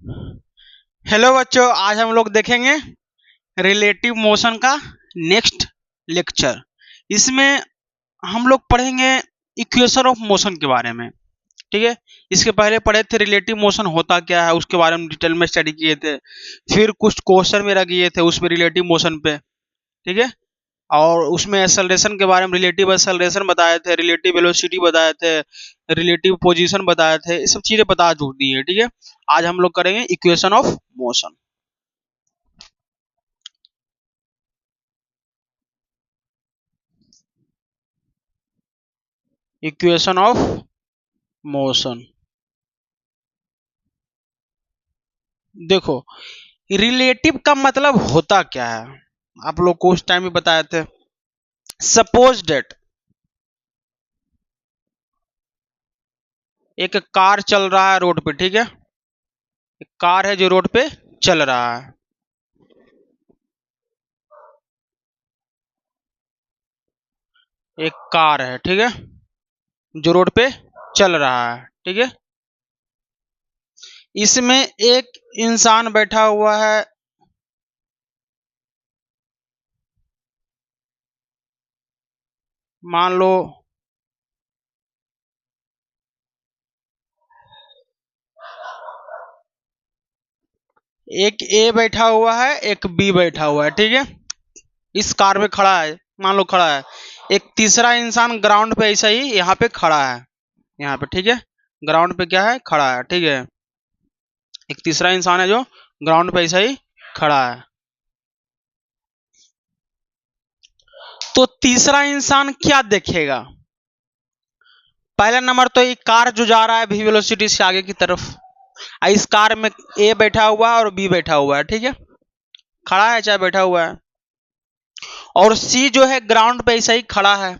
Hello बच्चों, आज हम लोग देखेंगे रिलेटिव मोशन का नेक्स्ट लेक्चर। इसमें हम लोग पढ़ेंगे इक्वेशन ऑफ मोशन के बारे में। ठीक है, इसके पहले पढ़े थे रिलेटिव मोशन होता क्या है, उसके बारे में डिटेल में स्टडी किए थे। फिर कुछ क्वेश्चन मेरा किए थे उसमें रिलेटिव मोशन पे। ठीक है, और उसमें एक्सेलरेशन के बारे में रिलेटिव एक्सेलरेशन बताए थे, रिलेटिव वेलोसिटी बताए थे, रिलेटिव पोजीशन बताए थे। ये सब चीजें बता चुकी है। ठीक है, आज हम लोग करेंगे equation of motion. Equation of motion. देखो, रिलेटिव का मतलब होता क्या है, आप लोग को उस टाइम में बताए थे। सपोज डेट एक कार चल रहा है रोड पे। ठीक है, एक कार है जो रोड पे चल रहा है। एक कार है, ठीक है, जो रोड पे चल रहा है। ठीक है, इसमें एक इंसान बैठा हुआ है। मान लो एक ए बैठा हुआ है, एक बी बैठा हुआ है। ठीक है, इस कार में खड़ा है, मान लो खड़ा है। एक तीसरा इंसान ग्राउंड पे ऐसा ही यहाँ पे खड़ा है, यहाँ पे। ठीक है, ग्राउंड पे क्या है, खड़ा है। ठीक है, एक तीसरा इंसान है जो ग्राउंड पे ऐसा ही खड़ा है। तो तीसरा इंसान क्या देखेगा? पहला नंबर तो ये कार जो जा रहा है वी वेलोसिटी से आगे की तरफ, इस कार में ए बैठा हुआ है और बी बैठा हुआ है। ठीक है, खड़ा है चाहे बैठा हुआ है। और सी जो है ग्राउंड पे ऐसा ही खड़ा है।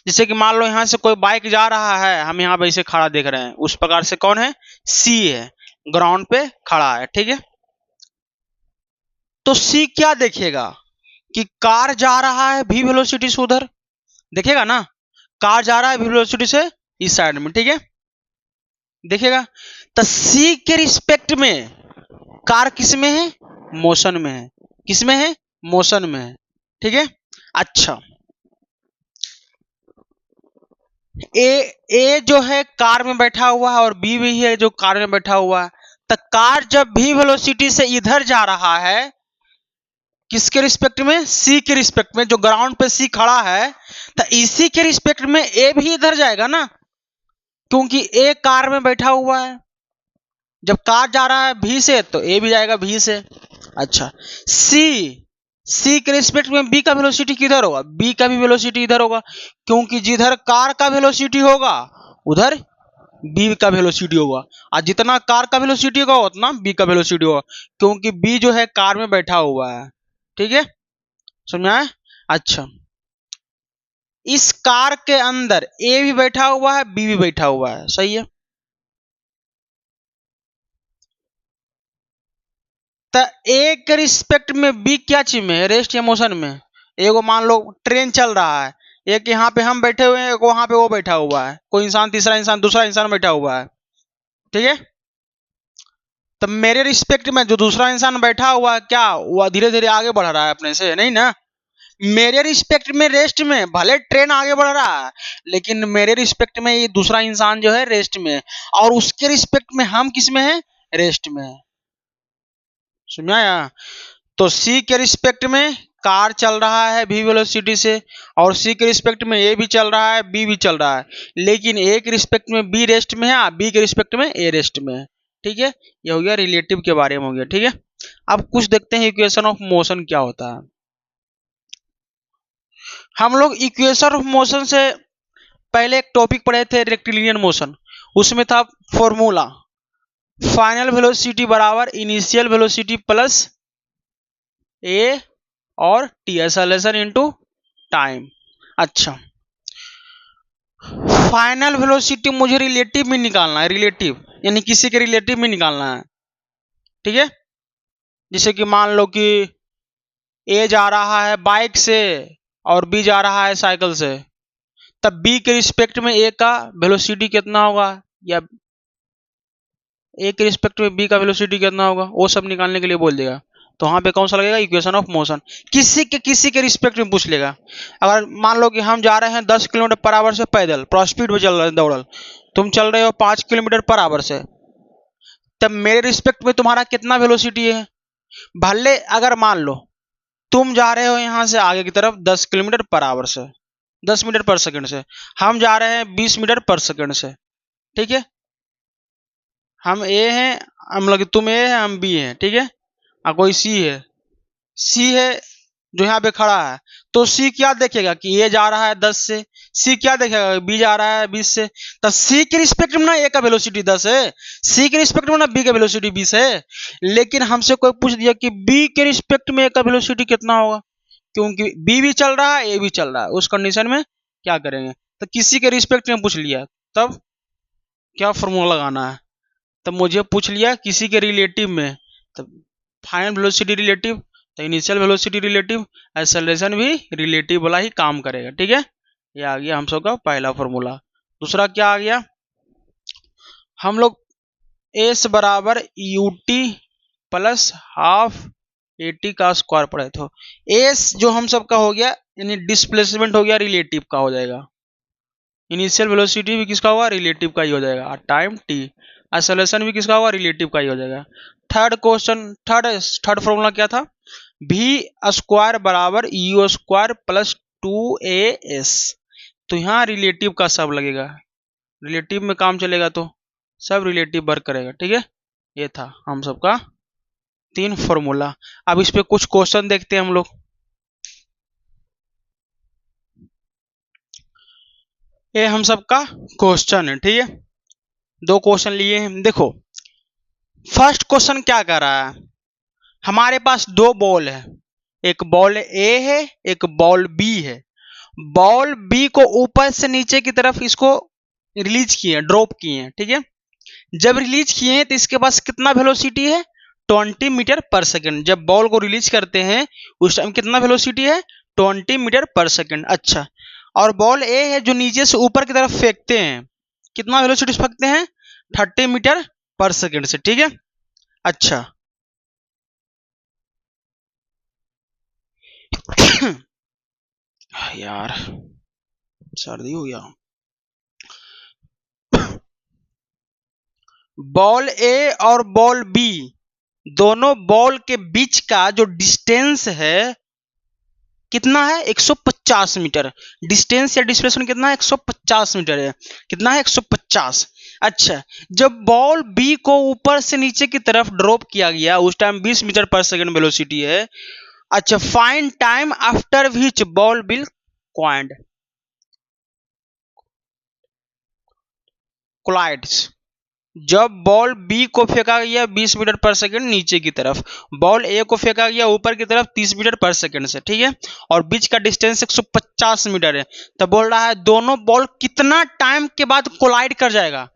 जैसे कि मान लो यहाँ से कोई बाइक जा रहा है, हम यहाँ पे ऐसे खड़ा देख रहे हैं, उस प्रकार से कौन है, सी है, ग्राउंड पे खड़ा है। ठीक है, तो सी क्या देखेगा कि कार जा रहा है वी वेलोसिटी से उधर, देखेगा ना, कार जा रहा है वी वेलोसिटी से इस साइड में। ठीक है, देखेगा। तो सी के रिस्पेक्ट में कार किस में है, मोशन में है। किस में है, मोशन में है। ठीक है, अच्छा, ए जो है कार में बैठा हुआ है और बी भी है जो कार में बैठा हुआ है। तो कार जब भी वेलोसिटी से इधर जा रहा है, किसके रिस्पेक्ट में, सी के रिस्पेक्ट में, जो ग्राउंड पे सी खड़ा है, तो इसी के रिस्पेक्ट में ए भी इधर जाएगा ना, क्योंकि ए कार में बैठा हुआ है। जब कार जा रहा है भी से तो ए भी जाएगा भी से। अच्छा, सी सी के रिस्पेक्ट में बी का वेलोसिटी किधर होगा, बी का भी वेलोसिटी इधर होगा, क्योंकि जिधर कार का वेलोसिटी होगा उधर बी का वेलोसिटी होगा, और जितना कार का वेलोसिटी होगा उतना बी का वेलोसिटी होगा, क्योंकि बी जो है कार में बैठा हुआ है। ठीक है, समझ आए? अच्छा, इस कार के अंदर ए भी बैठा हुआ है, बी भी बैठा हुआ है। सही है, तो ए के रिस्पेक्ट में बी क्या चीज में है, रेस्ट या मोशन में? एगो मान लो ट्रेन चल रहा है, एक यहाँ पे हम बैठे हुए हैं, एक वहां पे वो बैठा हुआ है, कोई इंसान, तीसरा इंसान, दूसरा इंसान बैठा हुआ है। ठीक है, तो मेरे रिस्पेक्ट में जो दूसरा इंसान बैठा हुआ है, क्या वो धीरे धीरे आगे बढ़ रहा है अपने से? नहीं ना। मेरे रिस्पेक्ट में रेस्ट में भले ट्रेन आगे बढ़ रहा है, लेकिन मेरे रिस्पेक्ट में ये दूसरा इंसान जो है रेस्ट में, और उसके रिस्पेक्ट में हम किस में है, रेस्ट में। समझ आया? तो सी के रिस्पेक्ट में कार चल रहा है वी वेलोसिटी से, और सी के रिस्पेक्ट में ए भी चल रहा है, बी भी चल रहा है, लेकिन ए के रिस्पेक्ट में बी रेस्ट में है, बी के रिस्पेक्ट में ए रेस्ट में है। ठीक है, ये हो गया रिलेटिव के बारे में हो गया। ठीक है, अब कुछ देखते हैं इक्वेशन ऑफ मोशन क्या होता है। हम लोग इक्वेशन ऑफ मोशन से पहले एक टॉपिक पढ़े थे, रेक्टिलिनियर मोशन। उसमें था फॉर्मूला, फाइनल वेलोसिटी बराबर इनिशियल वेलोसिटी प्लस ए और टी, एक्सेलरेशन इनटू टाइम। अच्छा, फाइनल वेलोसिटी मुझे रिलेटिव में निकालना है, रिलेटिव यानी किसी के रिलेटिव में निकालना है। ठीक है, जैसे कि मान लो कि ए जा रहा है बाइक से और बी जा रहा है साइकिल से, तब बी के रिस्पेक्ट में ए का वेलोसिटी कितना होगा, या ए के रिस्पेक्ट में बी का वेलोसिटी कितना होगा वो सब निकालने के लिए बोल देगा। तो वहां पे कौन सा लगेगा, इक्वेशन ऑफ मोशन। किसी के रिस्पेक्ट में पूछ लेगा। अगर मान लो कि हम जा रहे हैं 10 किलोमीटर पर आवर से पैदल, स्पीड में चल रहे हैं दौड़ल, तुम चल रहे हो 5 किलोमीटर पर आवर से, तब मेरे रिस्पेक्ट में तुम्हारा कितना वेलोसिटी है। भले अगर मान लो तुम जा रहे हो यहां से आगे की तरफ 10 किलोमीटर पर आवर से, 10 मीटर पर सेकंड से, हम जा रहे हैं 20 मीटर पर सेकंड से, ठीक है। हम ए हैं, हम लोग तुम ए है, हम बी हैं, ठीक है। और कोई सी है जो यहाँ पे खड़ा है, तो सी क्या देखेगा कि ये जा रहा है 10 से, सी क्या देखेगा बी जा रहा है 20 से, तो सी के रिस्पेक्ट में ना ए का वेलोसिटी 10 है, सी के रिस्पेक्ट में ना बी का वेलोसिटी 20 है। लेकिन हमसे कोई पूछ दिया कि बी के रिस्पेक्ट में ए का वेलोसिटी कितना होगा, क्योंकि बी भी चल रहा है ए भी चल रहा है, उस कंडीशन में क्या करेंगे, तो किसी के रिस्पेक्ट में पूछ लिया, तब क्या फॉर्मूला लगाना है, तब मुझे पूछ लिया किसी के रिलेटिव में, तब फाइनल वेलोसिटी रिलेटिव, तो इनिशियल वेलोसिटी रिलेटिव, एक्सेलरेशन भी रिलेटिव वाला ही काम करेगा, ठीक है। ये आ गया हम सबका पहला फॉर्मूला। दूसरा क्या आ गया, हम लोग एस बराबर U T plus half A T का स्क्वायर पढ़े, तो एस जो हम सबका हो गया यानी डिस्प्लेसमेंट हो गया, रिलेटिव का हो जाएगा। इनिशियल वेलोसिटी भी किसका होगा, रिलेटिव का ही हो जाएगा। टाइम टी, एक्सेलरेशन भी किसका होगा, रिलेटिव का ही हो जाएगा। थर्ड क्वेश्चन, थर्ड फॉर्मूला क्या था, भी स्क्वायर बराबर यू स्क्वायर प्लस 2as, तो यहाँ रिलेटिव का सब लगेगा, रिलेटिव में काम चलेगा तो सब रिलेटिव वर्क करेगा, ठीक है। ये था हम सबका 3 फॉर्मूला। अब इस पे कुछ क्वेश्चन देखते हैं हम लोग। ये हम सबका क्वेश्चन है, ठीक है। 2 क्वेश्चन लिए हैं, देखो फर्स्ट क्वेश्चन क्या कर रहा है, हमारे पास 2 बॉल है, एक बॉल ए है एक बॉल बी है। बॉल बी को ऊपर से नीचे की तरफ इसको रिलीज किए, ड्रॉप किए, ठीक है। जब रिलीज किए हैं तो इसके पास कितना वेलोसिटी है, 20 मीटर पर सेकंड। जब बॉल को रिलीज करते हैं उस टाइम कितना वेलोसिटी है, 20 मीटर पर सेकंड। अच्छा, और बॉल ए है जो नीचे से ऊपर की तरफ फेंकते हैं, कितना वेलोसिटी से फेंकते हैं, 30 मीटर पर सेकंड से, ठीक है। अच्छा यार सर्दी हो गया। बॉल ए और बॉल बी दोनों बॉल के बीच का जो डिस्टेंस है कितना है, 150 मीटर। डिस्टेंस या डिस्प्लेसमेंट कितना है, 150 मीटर है। कितना है, 150। अच्छा, जब बॉल बी को ऊपर से नीचे की तरफ ड्रॉप किया गया उस टाइम 20 मीटर पर सेकंड वेलोसिटी है। अच्छा, find time after which ball will collides, जब बॉल बी को फेंका गया 20 मीटर पर सेकंड नीचे की तरफ, बॉल ए को फेंका गया ऊपर की तरफ 30 मीटर पर सेकंड से, ठीक है। और बीच का डिस्टेंस 150 मीटर है। तो बोल रहा है दोनों बॉल कितना टाइम के बाद कोलाइड कर जाएगा,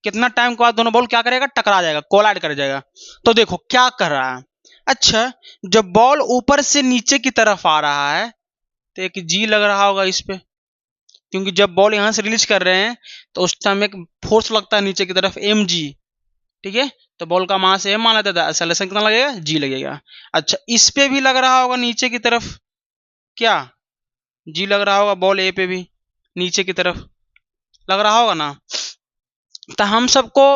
कितना टाइम के बाद दोनों बॉल क्या करेगा, टकरा जाएगा, कोलाइड कर जाएगा। तो देखो क्या कर रहा है। अच्छा, जब बॉल ऊपर से नीचे की तरफ आ रहा है तो एक जी लग रहा होगा इस पे, क्योंकि जब बॉल यहां से रिलीज कर रहे हैं तो उस टाइम एक फोर्स लगता है नीचे की तरफ, एम जी, ठीक है। तो बॉल का मास एम मान लेता था, एक्सेलरेशन कितना लगेगा, जी लगेगा। अच्छा, इस पे भी लग रहा होगा नीचे की तरफ, क्या जी लग रहा होगा, बॉल ए पे भी नीचे की तरफ लग रहा होगा ना। तो हम सबको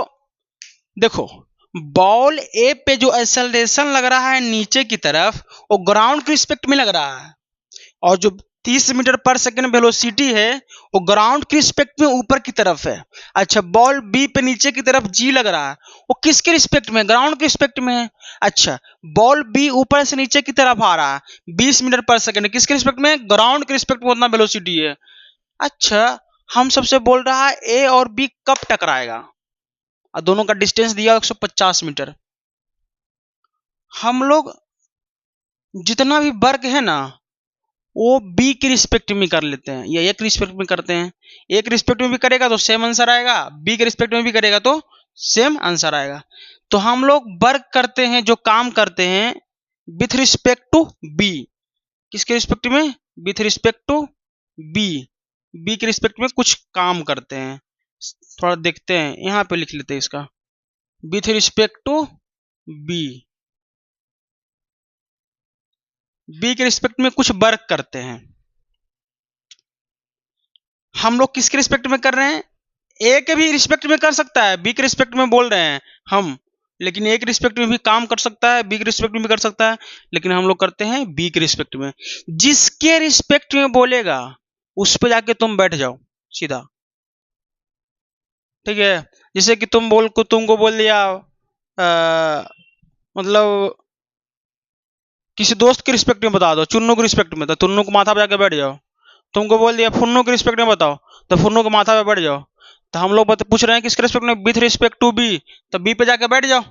देखो, बॉल ए पे जो एक्सेलरेशन लग रहा है नीचे की तरफ वो ग्राउंड के रिस्पेक्ट में लग रहा है, और जो 30 मीटर पर सेकंड वेलोसिटी है वो ग्राउंड के रिस्पेक्ट में ऊपर की तरफ है। अच्छा, बॉल बी पे नीचे की तरफ जी लग रहा है, वो किसके रिस्पेक्ट में, ग्राउंड के रिस्पेक्ट में है। अच्छा, बॉल बी ऊपर से नीचे की तरफ आ रहा है 20 मीटर पर सेकंड, किसके रिस्पेक्ट में, ग्राउंड के रिस्पेक्ट में उतना वेलोसिटी है। अच्छा, हम सबसे बोल रहा है ए और बी कब टकराएगा, और दोनों का डिस्टेंस दिया 150 मीटर। हम लोग जितना भी वर्क है ना वो बी के रिस्पेक्ट में कर लेते हैं या एक रिस्पेक्ट में करते हैं। एक रिस्पेक्ट में भी करेगा तो सेम आंसर आएगा, बी के रिस्पेक्ट में भी करेगा तो सेम आंसर आएगा। तो हम लोग वर्क करते हैं, जो काम करते हैं विथ रिस्पेक्ट टू बी, किसके रिस्पेक्ट में, with respect to B, B के रिस्पेक्ट में कुछ काम करते हैं। थोड़ा देखते हैं, यहाँ पे लिख लेते हैं इसका, with respect to B, B के रिस्पेक्ट में कुछ वर्क करते हैं। हम लोग किसके रिस्पेक्ट में कर रहे हैं? ए के भी रिस्पेक्ट में कर सकता है, बी के रिस्पेक्ट में बोल रहे हैं हम, लेकिन ए के रिस्पेक्ट में भी काम कर सकता है, बी के रिस्पेक्ट में भी कर सकता है, लेकिन हम लोग करते हैं बी के रिस्पेक्ट में। जिसके रिस्पेक्ट में बोलेगा उस पे जाके तुम बैठ जाओ सीधा, ठीक है। जैसे कि तुमको बोल दिया मतलब किसी दोस्त के रिस्पेक्ट में बता दो, चुन्नू के रिस्पेक्ट में, तो चुन्नू को माथा पे जाके बैठ जाओ। तुमको बोल दिया फुन्नू के रिस्पेक्ट में बताओ, तो फुन्नू को माथा पे बैठ जाओ। तो हम लोग पूछ रहे हैं किसके रिस्पेक्ट में? विथ रिस्पेक्ट टू बी, तो बी पे जाके बैठ जाओ।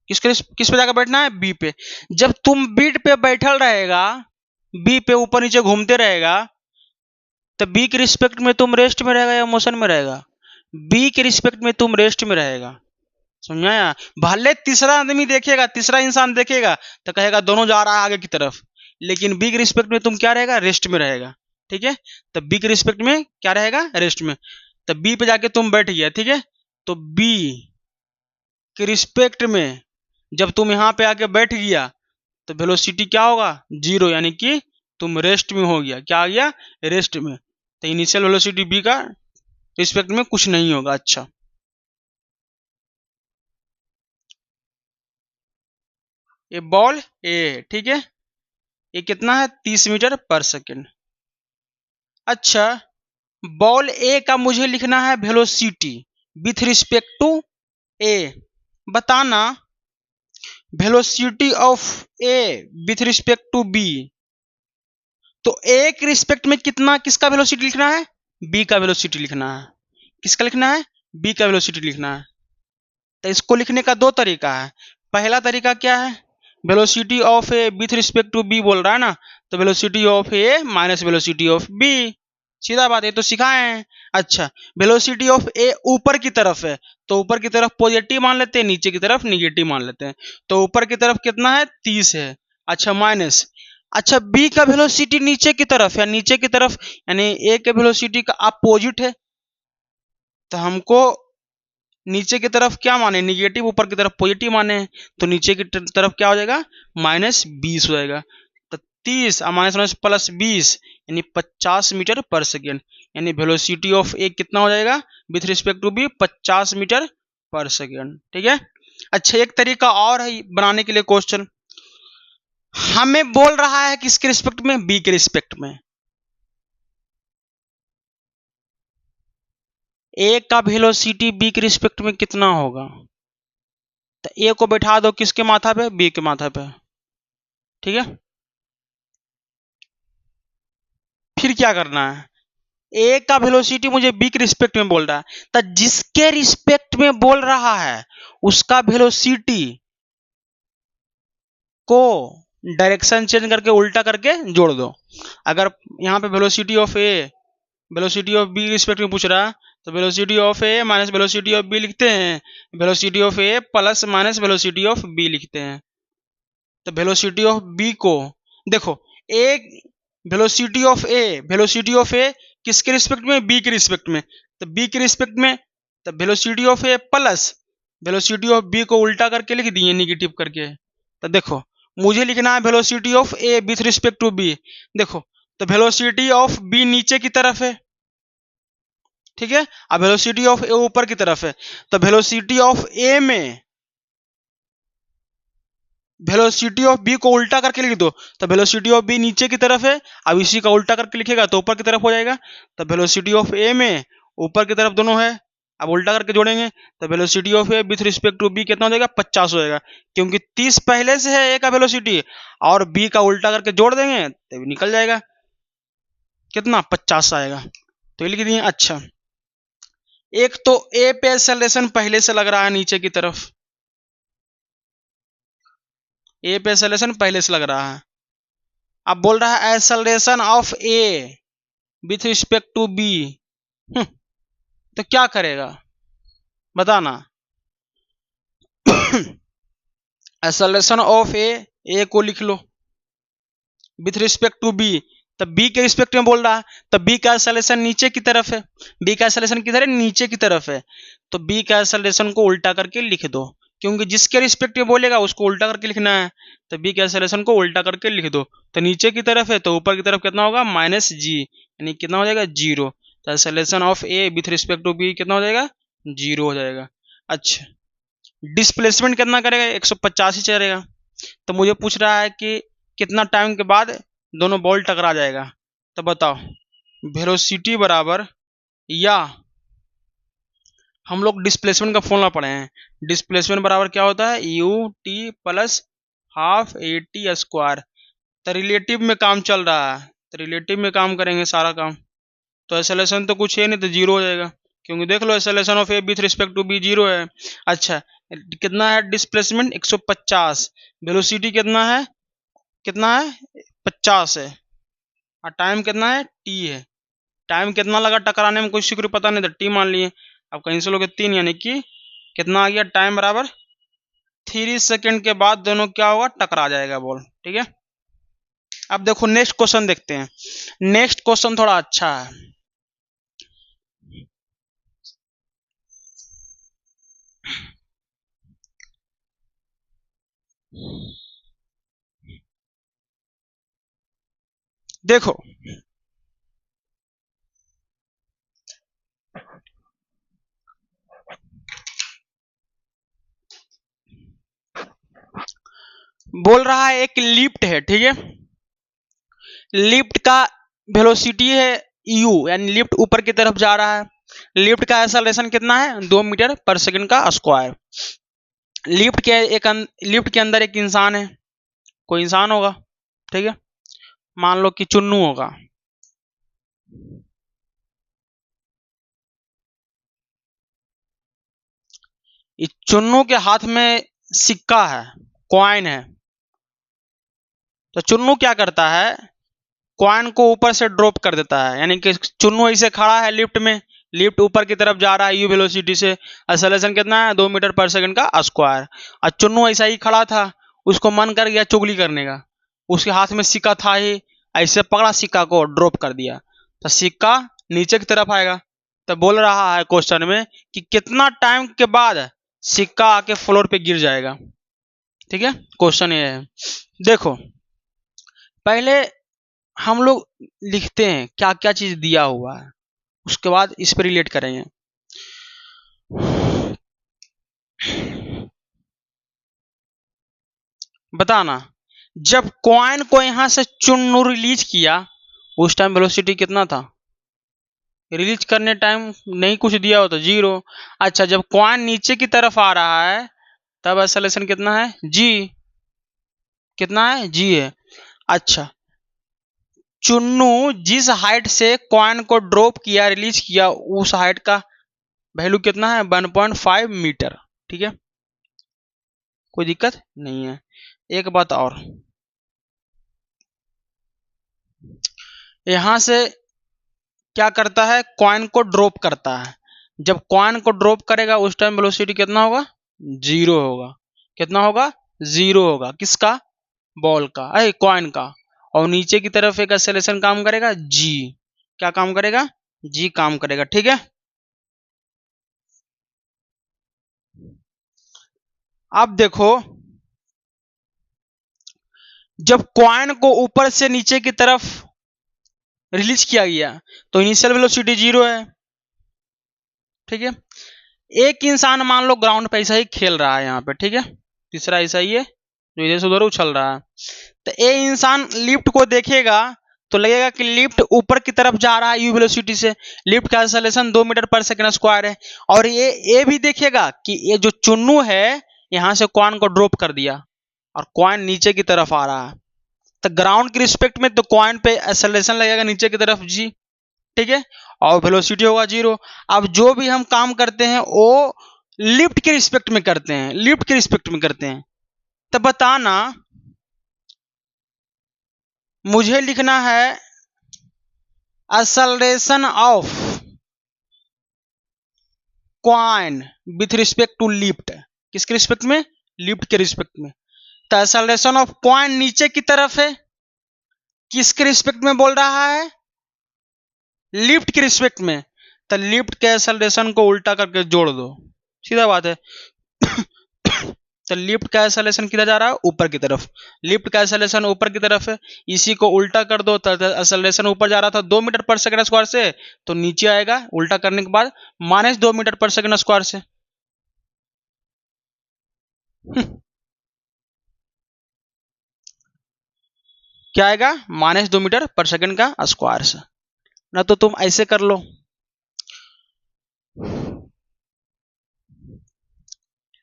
किस पे जाकर बैठना है? बी पे। जब तुम बी पे बैठल रहेगा, बी पे ऊपर नीचे घूमते रहेगा, तो बी के रिस्पेक्ट में तुम रेस्ट में रहेगा या मोशन में रहेगा? बी के रिस्पेक्ट में तुम रेस्ट में रहेगा, समझाया? भले तीसरा आदमी देखेगा, तीसरा इंसान देखेगा तो कहेगा दोनों जा रहा है आगे की तरफ, लेकिन बी के रिस्पेक्ट में तुम क्या रहेगा? रेस्ट में रहेगा, ठीक है। तो बी के रिस्पेक्ट में क्या रहेगा? रेस्ट में। तो बी पे जाके तुम बैठ गया, ठीक है। तो बी के रिस्पेक्ट में जब तुम यहां पे आके बैठ गया तो वेलोसिटी क्या होगा? 0, यानी कि तुम रेस्ट में हो गया। क्या आ गया? रेस्ट में। तो इनिशियल वेलोसिटी बी का रिस्पेक्ट में कुछ नहीं होगा। अच्छा, ये बॉल ए, ठीक है, ये कितना है? 30 मीटर पर सेकेंड। अच्छा, बॉल ए का मुझे लिखना है velocity with respect to A. बताना velocity of A with respect to B. तो ए के रिस्पेक्ट में कितना, किसका वेलोसिटी लिखना है? बी का वेलोसिटी लिखना है। किसका लिखना है? बी का वेलोसिटी लिखना है। तो इसको लिखने का दो तरीका है। पहला तरीका क्या है? Velocity of A with respect to B बोल रहा है ना, तो velocity of A minus velocity of B, सीधा बात है, तो सिखाए हैं। अच्छा, वेलोसिटी ऑफ ए ऊपर की तरफ है, तो ऊपर की तरफ पॉजिटिव मान लेते हैं, नीचे की तरफ निगेटिव मान लेते हैं। तो ऊपर की तरफ कितना है? 30 है। अच्छा, माइनस। अच्छा, बी का वेलोसिटी नीचे की तरफ है, नीचे की तरफ यानी ए के वेलोसिटी का अपोजिट है, तो हमको नीचे की तरफ क्या माने? निगेटिव, ऊपर की तरफ पॉजिटिव माने, तो नीचे की तरफ क्या हो जाएगा? -20 हो जाएगा। तो 30 और माइनस प्लस 20 यानी 50 मीटर पर सेकेंड, यानी वेलोसिटी ऑफ ए कितना हो जाएगा with respect to B? 50 meter पर सेकेंड, ठीक है। अच्छा, एक तरीका और है बनाने के लिए क्वेश्चन। हमें बोल रहा है किसके रिस्पेक्ट में? बी के रिस्पेक्ट में। ए का वेलोसिटी बी के रिस्पेक्ट में कितना होगा? तो ए को बैठा दो किसके माथा पे? बी के माथा पे, ठीक है। फिर क्या करना है? ए का वेलोसिटी मुझे बी के रिस्पेक्ट में बोल रहा है, तो जिसके रिस्पेक्ट में बोल रहा है उसका वेलोसिटी को डायरेक्शन चेंज करके उल्टा करके जोड़ दो। अगर यहाँ पे velocity of A velocity of B respect में पूछ रहा है, तो velocity of A minus velocity of B लिखते हैं, velocity of A plus minus velocity of B लिखते हैं। तो वेलोसिटी ऑफ बी को देखो, एक वेलोसिटी ऑफ ए किसके रिस्पेक्ट में? बी के रिस्पेक्ट में। तो बी के रिस्पेक्ट में तो velocity of A plus velocity of B को उल्टा करके लिख दिए, निगेटिव करके। तो देखो, मुझे लिखना है velocity of A with respect to B. देखो, तो वेलोसिटी ऑफ बी नीचे की तरफ है, ठीक है, अब वेलोसिटी ऑफ ए ऊपर की तरफ है। तो वेलोसिटी ऑफ ए में वेलोसिटी ऑफ बी को उल्टा करके लिख दो, तो वेलोसिटी ऑफ बी नीचे की तरफ है, अब इसी का उल्टा करके लिखेगा तो ऊपर की तरफ हो जाएगा। तो वेलोसिटी ऑफ ए में ऊपर की तरफ दोनों है, अब उल्टा करके जोड़ेंगे तो velocity of A with respect to B कितना हो जाएगा? 50 हो जाएगा, क्योंकि 30 पहले से है ए का वेलोसिटी, और बी का उल्टा करके जोड़ देंगे तो निकल जाएगा कितना? 50 आएगा। तो ये लिख दिए। अच्छा, एक तो ए पे एक्सेलरेशन पहले से लग रहा है नीचे की तरफ, ए पे एक्सेलरेशन पहले से लग रहा है। अब बोल रहा है acceleration of A with respect to B, तो क्या करेगा बताना? एक्सेलरेशन ऑफ ए को लिख लो विथ रिस्पेक्ट टू बी, तो बी के रिस्पेक्ट में बोल रहा है, तो बी का एक्सेलरेशन नीचे की तरफ है, बी का एक्सेलरेशन किधर है, नीचे की तरफ है, तो बी का एक्सेलरेशन को उल्टा करके लिख दो, क्योंकि जिसके रिस्पेक्ट में बोलेगा उसको उल्टा करके लिखना है, तो बी के एक्सेलरेशन को उल्टा करके लिख दो। तो नीचे की तरफ है तो ऊपर की तरफ कितना होगा, माइनस जी, यानी कितना हो जाएगा, जीरो। तो acceleration of A with respect to B कितना हो जाएगा, जीरो हो जाएगा। अच्छा, डिस्प्लेसमेंट कितना करेगा, 150 ही चलेगा। तो मुझे पूछ रहा है कि कितना टाइम के बाद दोनों बॉल टकरा जाएगा, तो बताओ। वेलोसिटी बराबर, या हम लोग डिस्प्लेसमेंट का फॉर्मूला पढ़े हैं, डिस्प्लेसमेंट बराबर क्या होता है, U T plus half A T square. तो रिलेटिव में काम चल रहा है, तो रिलेटिव में काम करेंगे सारा काम, तो एक्सेलरेशन तो कुछ है नहीं, तो जीरो हो जाएगा, क्योंकि देख लो acceleration of A with respect to b zero है। अच्छा, कितना है डिस्प्लेसमेंट, 150, वेलोसिटी कितना है 50 है, और टाइम कितना है, टी है। टाइम कितना लगा टकराने में कुछ शीघ्र पता नहीं था, टी मान लिए। अब कैंसिल हो गया 3, यानी कि कितना आ गया, टाइम बराबर 3 सेकेंड के बाद दोनों क्या होगा, टकरा जाएगा बॉल। ठीक है, अब देखो नेक्स्ट क्वेश्चन देखते हैं। नेक्स्ट क्वेश्चन थोड़ा अच्छा है। देखो, बोल रहा है एक लिफ्ट है, ठीक है, लिफ्ट का वेलोसिटी है u, यानी लिफ्ट ऊपर की तरफ जा रहा है। लिफ्ट का एक्सेलरेशन कितना है, 2 मीटर पर सेकंड का स्क्वायर। लिफ्ट के अंदर एक इंसान है, कोई इंसान होगा, ठीक है, मान लो कि चुन्नू होगा। इस चुन्नू के हाथ में सिक्का है, कॉइन है, तो चुन्नू क्या करता है, कॉइन को ऊपर से ड्रॉप कर देता है, यानी कि चुन्नू ऐसे खड़ा है लिफ्ट में, लिफ्ट ऊपर की तरफ जा रहा है यू वेलोसिटी से, एक्सेलरेशन कितना है, 2 मीटर पर सेकंड का स्क्वायर। और चुन्नू ऐसा ही खड़ा था, उसको मन कर गया चुगली करने का, उसके हाथ में सिक्का था ही, ऐसे पकड़ा सिक्का को ड्रॉप कर दिया, तो सिक्का नीचे की तरफ आएगा। तो बोल रहा है क्वेश्चन में कि कितना टाइम के बाद सिक्का आके फ्लोर पे गिर जाएगा। ठीक है, क्वेश्चन ये है। देखो, पहले हम लोग लिखते हैं क्या क्या चीज दिया हुआ है, उसके बाद इस पर रिलेट करेंगे। बताना, जब कॉइन को यहां से चुन्नू रिलीज किया उस टाइम वेलोसिटी कितना था, रिलीज करने टाइम नहीं कुछ दिया हो तो जीरो। अच्छा, जब कॉइन नीचे की तरफ आ रहा है तब एक्सेलरेशन कितना है, जी, कितना है, जी है। अच्छा, चुन्नू जिस हाइट से कॉइन को ड्रॉप किया, रिलीज किया, उस हाइट का वैल्यू कितना है, 1.5 मीटर। ठीक है, कोई दिक्कत नहीं है। एक बात और, यहां से क्या करता है, कॉइन को ड्रॉप करता है, जब कॉइन को ड्रॉप करेगा उस टाइम वेलोसिटी कितना होगा, जीरो होगा। कितना होगा, जीरो होगा, किसका, बॉल का, अरे कॉइन का। और नीचे की तरफ एक एक्सेलरेशन काम करेगा, जी, क्या काम करेगा, जी काम करेगा। ठीक है, अब देखो, जब कॉइन को ऊपर से नीचे की तरफ रिलीज किया गया तो इनिशियल वेलोसिटी जीरो है। ठीक है, एक इंसान मान लो ग्राउंड पे ऐसा ही खेल रहा है यहाँ पे, ठीक है, तीसरा ऐसा ही है जो इधर से उधर उछल रहा है, तो ये इंसान लिफ्ट को देखेगा तो लगेगा कि लिफ्ट ऊपर की तरफ जा रहा है यू वेलोसिटी से, लिफ्ट का एक्सेलरेशन 2 मीटर पर सेकंड स्क्वायर है। और ये भी देखेगा कि ये जो चुन्नू है यहां से कॉइन को ड्रॉप कर दिया और कॉइन नीचे की तरफ आ रहा है, तो ग्राउंड के रिस्पेक्ट में तो कॉइन पे एक्सेलरेशन लगेगा नीचे की तरफ जी, ठीक है, और वेलोसिटी होगा जीरो। अब जो भी हम काम करते हैं वो लिफ्ट के रिस्पेक्ट में करते हैं, लिफ्ट के रिस्पेक्ट में करते हैं। तो बताना, मुझे लिखना है acceleration of coin with respect to lift, किसके रिस्पेक्ट में, लिफ्ट के रिस्पेक्ट में। तो एक्सेलरेशन ऑफ कॉइन नीचे की तरफ है, किसके रिस्पेक्ट में बोल रहा है? लिफ्ट के रिस्पेक्ट में। तो लिफ्ट के एक्सेलरेशन को उल्टा करके जोड़ दो, सीधा बात है। तो लिफ्ट का एक्सेलरेशन किधर जा रहा है? ऊपर की तरफ। लिफ्ट का एक्सेलरेशन ऊपर की तरफ है, इसी को उल्टा कर दो तो एक्सेलरेशन ऊपर जा रहा था 2 मीटर पर सेकंड स्क्वायर से, तो नीचे आएगा उल्टा करने के बाद -2 मीटर पर सेकंड स्क्वायर से। क्या आएगा? -2 मीटर पर सेकंड का स्क्वायर से। ना तो तुम ऐसे कर लो,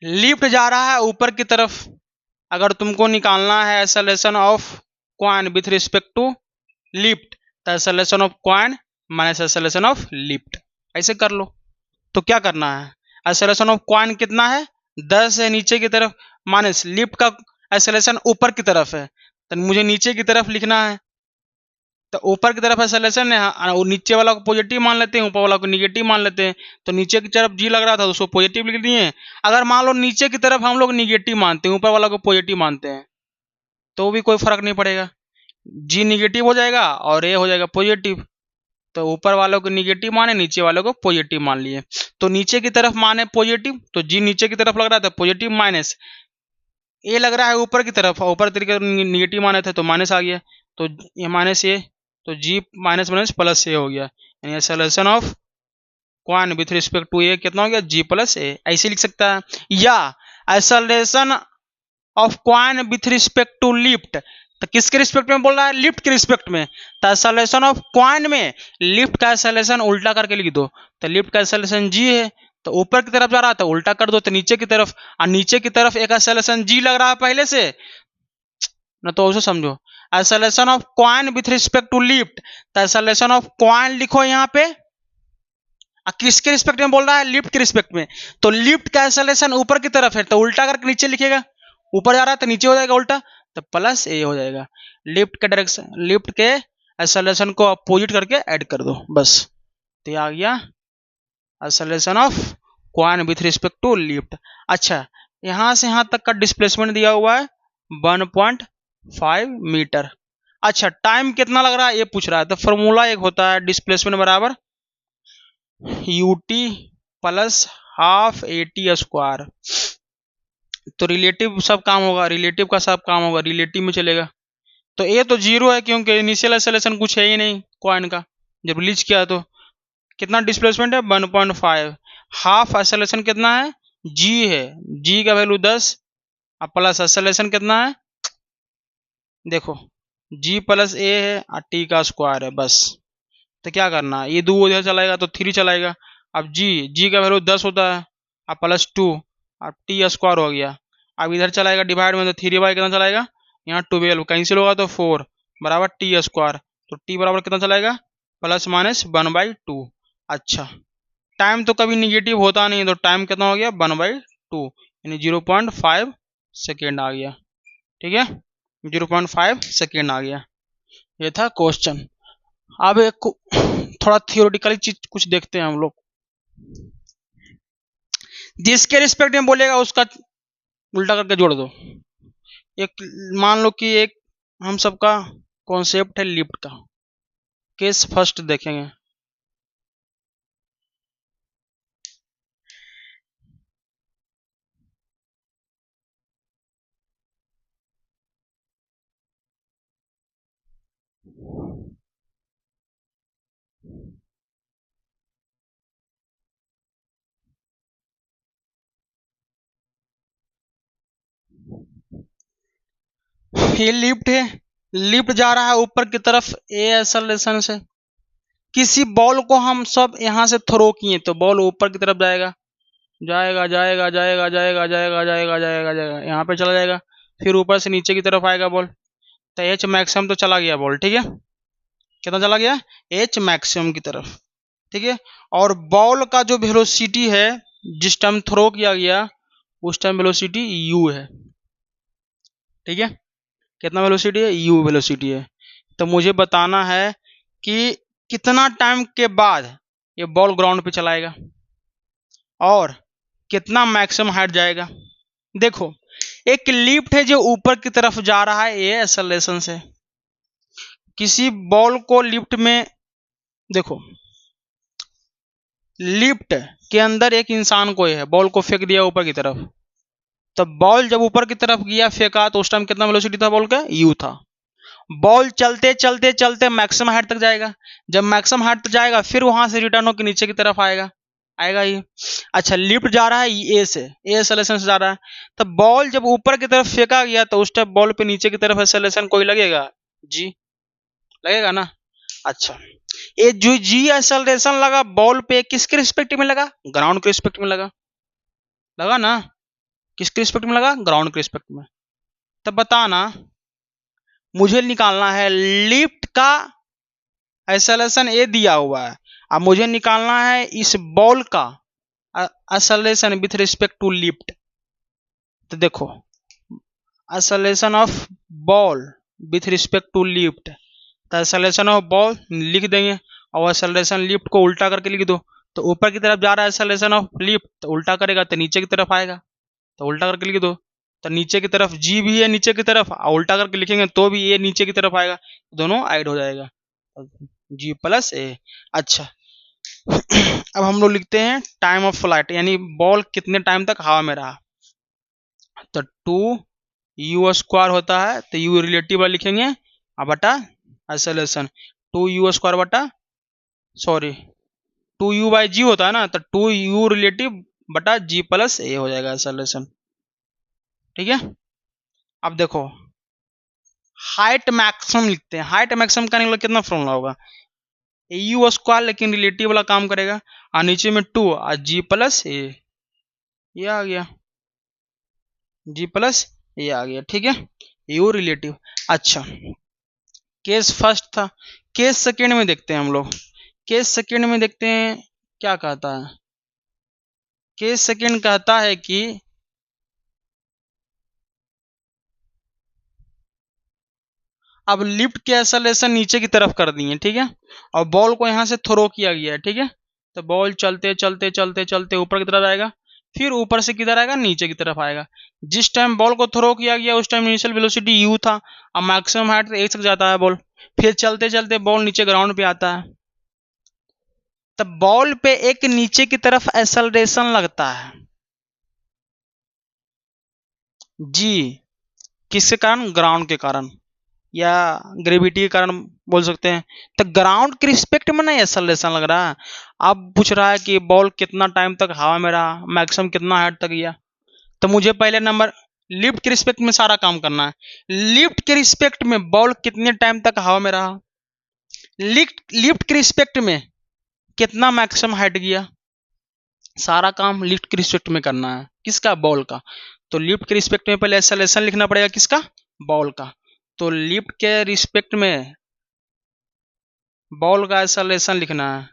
लिफ्ट जा रहा है ऊपर की तरफ, अगर तुमको निकालना है acceleration of coin with respect to lift, तो acceleration of coin minus acceleration of lift, ऐसे कर लो। तो क्या करना है? एक्सेलरेशन ऑफ कॉइन कितना है? 10 है नीचे की तरफ, माइनस लिफ्ट का एक्सेलरेशन ऊपर की तरफ है, तो मुझे नीचे की तरफ लिखना है। तो ऊपर की तरफ एक्सेलरेशन है, और नीचे वाला को पॉजिटिव मान लेते हैं, ऊपर वाला को निगेटिव मान लेते हैं। तो नीचे की तरफ जी लग रहा था तो उसको पॉजिटिव लिख दिए। अगर मान लो नीचे की तरफ हम लोग निगेटिव मानते हैं, ऊपर वाला को पॉजिटिव मानते हैं, तो भी कोई फर्क नहीं पड़ेगा, जी निगेटिव हो जाएगा और ए हो जाएगा पॉजिटिव। तो ऊपर वालों को निगेटिव माने, नीचे वालों को पॉजिटिव मान लिए। तो नीचे की तरफ माने पॉजिटिव, तो जी नीचे की तरफ लग रहा था पॉजिटिव, माइनस ए लग रहा है ऊपर की तरफ, ऊपर तरीके निगेटिव माने थे तो माइनस आ गया, तो ये माइनस ए, तो g minus minus plus a हो गया, यानी acceleration of coin with respect to a कितना हो गया? जी प्लस ए, ऐसे लिख सकता है। या acceleration of coin with respect to lift, तो किसके रिस्पेक्ट में बोल रहा है? लिफ्ट के रिस्पेक्ट में। तो एक्सेलरेशन ऑफ कॉइन में लिफ्ट का एक्सेलरेशन उल्टा करके लिख दो, तो लिफ्ट का एक्सेलरेशन जी है, तो ऊपर की तरफ जा रहा था उल्टा कर दो तो नीचे की तरफ, और नीचे की तरफ एक एक्सेलरेशन जी लग रहा है पहले से ना, तो उसे समझो acceleration of coin with respect to lift, तो एक्सेलरेशन ऑफ कॉइन लिखो यहाँ पे, किसके रिस्पेक्ट में बोल रहा है? लिफ्ट के रिस्पेक्ट में। तो लिफ्ट का एक्सेलरेशन ऊपर की तरफ है, तो उल्टा करके नीचे लिखेगा, ऊपर जा रहा है तो नीचे हो जाएगा उल्टा, तो प्लस ए हो जाएगा। लिफ्ट के डायरेक्शन, लिफ्ट के एक्सेलरेशन को अपोजिट करके ऐड कर दो बस, तो आ गया acceleration of coin with respect to lift. अच्छा, यहां से यहां तक का डिस्प्लेसमेंट दिया हुआ है 1.5 मीटर। अच्छा, टाइम कितना लग रहा है ये पूछ रहा है, तो फॉर्मूला एक होता है डिस्प्लेसमेंट बराबर UT plus half eighty square. तो रिलेटिव सब काम होगा, रिलेटिव का सब काम होगा, रिलेटिव में चलेगा। तो ए तो जीरो है क्योंकि इनिशियल एक्सेलरेशन कुछ है ही नहीं कॉइन का, जब रिलीज किया तो कितना डिस्प्लेसमेंट है? 1.5। हाफ एक्सेलरेशन कितना है? जी है, जी का वैल्यू 10, और प्लस एक्सेलरेशन कितना है? देखो जी प्लस ए है और टी का स्क्वायर है बस। तो क्या करना है? ये 2 इधर चलाएगा तो 3 चलाएगा। अब जी का वैल्यू 10 होता है, अब +2, अब टी स्क्वायर हो गया। अब इधर चलाएगा डिवाइड में, तो 3 कितना चलाएगा? यहाँ 12 कैंसिल होगा तो 4 बराबर टी स्क्वायर, तो टी बराबर कितना चलाएगा? ±1/2। अच्छा, टाइम तो कभी निगेटिव होता नहीं, तो टाइम कितना हो गया? 1/2, यानी 0.5 सेकेंड आ गया। ठीक है, 0.5 सेकेंड आ गया। ये था क्वेश्चन। अब एक थोड़ा थियोरेटिकली चीज कुछ देखते हैं हम लोग। जिसके रिस्पेक्ट में बोलेगा उसका उल्टा करके जोड़ दो। एक मान लो कि एक हम सबका कॉन्सेप्ट है लिफ्ट का, केस फर्स्ट देखेंगे। ये लिफ्ट है, लिफ्ट जा रहा है ऊपर की तरफ ए एक्सेलरेशन से। किसी बॉल को हम सब यहां से थ्रो किए तो बॉल ऊपर की तरफ जाएगा, जाएगा जाएगा जाएगा जाएगा जाएगा जाएगा जाएगा जाएगा, यहाँ पे चला जाएगा, फिर ऊपर से नीचे की तरफ आएगा बॉल, तो एच मैक्सिमम तो चला गया बॉल। ठीक है, कितना चला गया? एच मैक्सिमम की तरफ। ठीक है, और बॉल का जो वेलोसिटी है जिस टाइम थ्रो किया गया उस टाइम वेलोसिटी यू है। ठीक है, कितना वेलोसिटी है? यू वेलोसिटी है। तो मुझे बताना है कि कितना टाइम के बाद ये बॉल ग्राउंड पे चलाएगा और कितना मैक्सिमम हाइट जाएगा। देखो, एक लिफ्ट है जो ऊपर की तरफ जा रहा है ए एक्सेलरेशन से, किसी बॉल को लिफ्ट में, देखो लिफ्ट के अंदर एक इंसान कोई है, बॉल को फेंक दिया ऊपर की तरफ, तो बॉल जब ऊपर की तरफ गया फेंका तो उस टाइम कितना वेलोसिटी था बॉल का, यू था। बॉल चलते चलते चलते मैक्सिमम हाइट तक जाएगा, जब मैक्सिमम हाइट तक जाएगा फिर वहां से रिटर्न होकर नीचे की तरफ आएगा, आएगा ही। अच्छा लिफ्ट जा रहा है ए से, ए एक्सेलरेशन से जा रहा है, तो बॉल जब ऊपर की तरफ फेंका गया तो उस टाइम बॉल पे नीचे की तरफ एक्सेलरेशन कोई लगेगा, जी लगेगा ना। अच्छा ये जो जी एक्सेलरेशन लगा बॉल पे किसके रिस्पेक्ट में लगा, ग्राउंड के रिस्पेक्ट में लगा, लगा ना। किसके रिस्पेक्ट में लगा, ग्राउंड के रिस्पेक्ट में। तब बताना मुझे निकालना है लिफ्ट का एक्सेलरेशन ए दिया हुआ है, अब मुझे निकालना है इस बॉल का acceleration with respect to lift. तो देखो acceleration of ball with respect to lift, तो एक्सेलरेशन ऑफ बॉल लिख देंगे और एक्सेलरेशन लिफ्ट को उल्टा करके लिख दो, तो ऊपर की तरफ जा रहा है एक्सेलरेशन ऑफ लिफ्ट, तो उल्टा करेगा तो नीचे की तरफ आएगा, तो उल्टा करके लिख दो। तो नीचे की तरफ जी भी है नीचे की तरफ, उल्टा करके लिखेंगे तो भी ये नीचे की तरफ आएगा, दोनों ऐड हो जाएगा, जी प्लस ए। अच्छा अब हम लोग लिखते हैं टाइम ऑफ फ्लाइट, यानी बॉल कितने टाइम तक हवा में रहा, तो 2u² होता है, तो u रिलेटिव वाला लिखेंगे और बटा एक्सेलरेशन 2u² बटा, सॉरी 2u/g होता है ना, तो 2u रिलेटिव बटा g प्लस ए हो जाएगा एक्सेलरेशन, ठीक है। अब देखो हाइट मैक्सिमम लिखते हैं, हाइट मैक्सिमम करने के लिए कितना फॉर्मूला होगा, u², लेकिन रिलेटिव वाला काम करेगा, और नीचे में 2 और g प्लस ए, ये आ गया g प्लस ये आ गया, ठीक है, u रिलेटिव। अच्छा केस फर्स्ट था, केस सेकेंड में देखते हैं हम लोग, केस सेकेंड में देखते हैं क्या कहता है। केस सेकेंड कहता है कि अब लिफ्ट के एक्सेलरेशन नीचे की तरफ कर दिए, ठीक है, और बॉल को यहां से थ्रो किया गया है, ठीक है, तो बॉल चलते चलते चलते चलते ऊपर की तरफ आएगा, फिर ऊपर से किधर आएगा, नीचे की तरफ आएगा। जिस टाइम बॉल को थ्रो किया गया उस टाइम इनिशियल वेलोसिटी यू था, अब मैक्सिमम हाइट एक तक जाता है बॉल, फिर चलते चलते बॉल नीचे ग्राउंड पे आता है, तब बॉल पे एक नीचे की तरफ एक्सेलरेशन लगता है, जी किसके कारण, ग्राउंड के कारण या ग्रेविटी के कारण बोल सकते हैं। तो ग्राउंड के रिस्पेक्ट में नहीं एक्सेलरेशन लग रहा है, अब पूछ रहा है कि बॉल कितना टाइम तक हवा में रहा, मैक्सिमम कितना हाइट तक गया, तो मुझे पहले नंबर लिफ्ट के रिस्पेक्ट में सारा काम करना है, लिफ्ट के रिस्पेक्ट में बॉल कितने टाइम तक हवा में रहा, लिफ्ट के रिस्पेक्ट में कितना मैक्सिमम हाइट गया, सारा काम लिफ्ट के रिस्पेक्ट में करना है, किसका, बॉल का। तो लिफ्ट के रिस्पेक्ट में पहले एक्सेलरेशन लिखना पड़ेगा, किसका, बॉल का, तो लिफ्ट के रिस्पेक्ट में बॉल का एक्सेलरेशन लिखना है,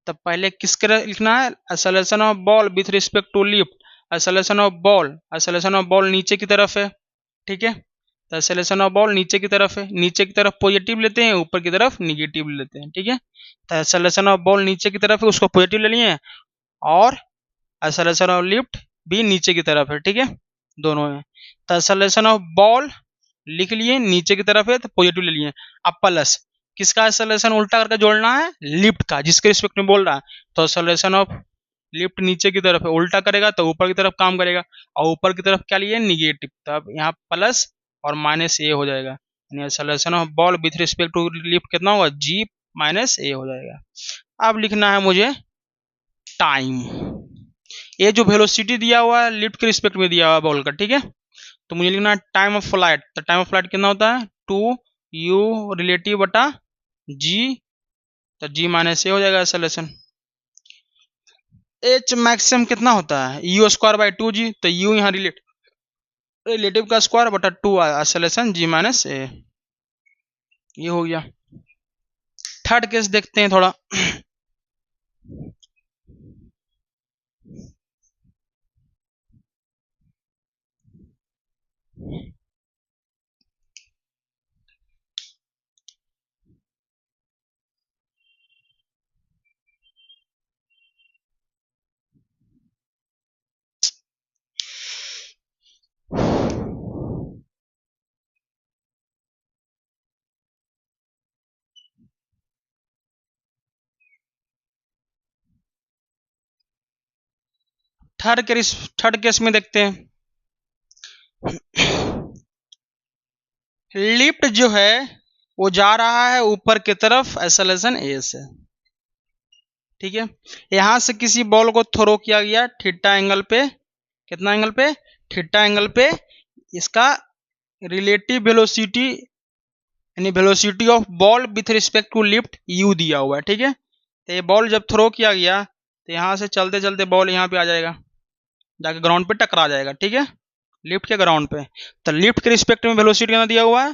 तब पहले किसके लिखना है, acceleration of ball with respect to lift, acceleration of ball, acceleration of ball नीचे की तरफ है, ठीक है, तो एक्सेलरेशन ऑफ बॉल नीचे की तरफ है, नीचे की तरफ पॉजिटिव लेते हैं, ऊपर की तरफ निगेटिव लेते हैं, ठीक है, तो एक्सेलरेशन ऑफ बॉल नीचे की तरफ है, उसको पॉजिटिव ले लिए, और एक्सेलरेशन ऑफ लिफ्ट भी नीचे की तरफ है, ठीक है, दोनों है, तो एक्सेलरेशन ऑफ बॉल लिख लिए नीचे की तरफ है तो पॉजिटिव ले लिए, अब प्लस किसका एक्सेलरेशन उल्टा करके जोड़ना है, लिफ्ट का, जिसके रिस्पेक्ट में बोल रहा है, तो एक्सेलरेशन ऑफ लिफ्ट नीचे की तरफ है, उल्टा करेगा तो ऊपर की तरफ काम करेगा, और ऊपर की तरफ क्या लिए, निगेटिव, तब यहाँ प्लस और माइनस ए हो जाएगा, यानी acceleration of ball with respect to lift कितना होगा, जी माइनस ए हो जाएगा। अब लिखना है मुझे टाइम, ये जो वेलोसिटी दिया हुआ है लिफ्ट के रिस्पेक्ट में दिया हुआ है बॉल का, ठीक है, तो मुझे लिखना है टाइम ऑफ फ्लाइट, तो टाइम ऑफ फ्लाइट कितना होता है, 2u रिलेटिव बटा जी, तो जी माइनस ए हो जाएगा एक्सेलरेशन। एच मैक्सिमम कितना होता है, u²/2g, तो u यहाँ रिलेटिव का स्क्वायर बटा 2 एक्सेलरेशन जी माइनस ए, ये हो गया। थर्ड केस देखते हैं थोड़ा थर्ड केस में देखते हैं। लिफ्ट जो है वो जा रहा है ऊपर की तरफ एक्सेलरेशन ए से, ठीक है। यहां से किसी बॉल को थ्रो किया गया थीटा एंगल पे, कितना एंगल पे, थीटा एंगल पे। इसका रिलेटिव वेलोसिटी यानी velocity of ball with respect to lift u दिया हुआ है, ठीक है। तो ये बॉल जब थ्रो किया गया तो यहाँ से चलते चलते बॉल यहाँ पे आ जाएगा, जाके ग्राउंड पे टकरा जाएगा, ठीक है, लिफ्ट के ग्राउंड पे। तो लिफ्ट के रिस्पेक्ट में वेलोसिटी कितना दिया हुआ है,